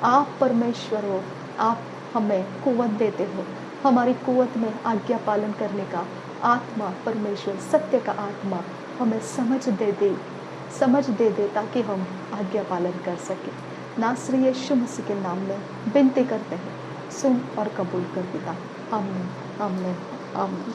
आप परमेश्वर हो, आप हमें कुव्वत देते हो, हमारी कुव्वत में आज्ञा पालन करने का आत्मा परमेश्वर, सत्य का आत्मा हमें समझ दे दे ताकि हम आज्ञा पालन कर सकें। नासरी यीशु मसीह के नाम में विनती करते हैं, सुन और कबूल कर पिता। आमीन, आमीन, आमीन।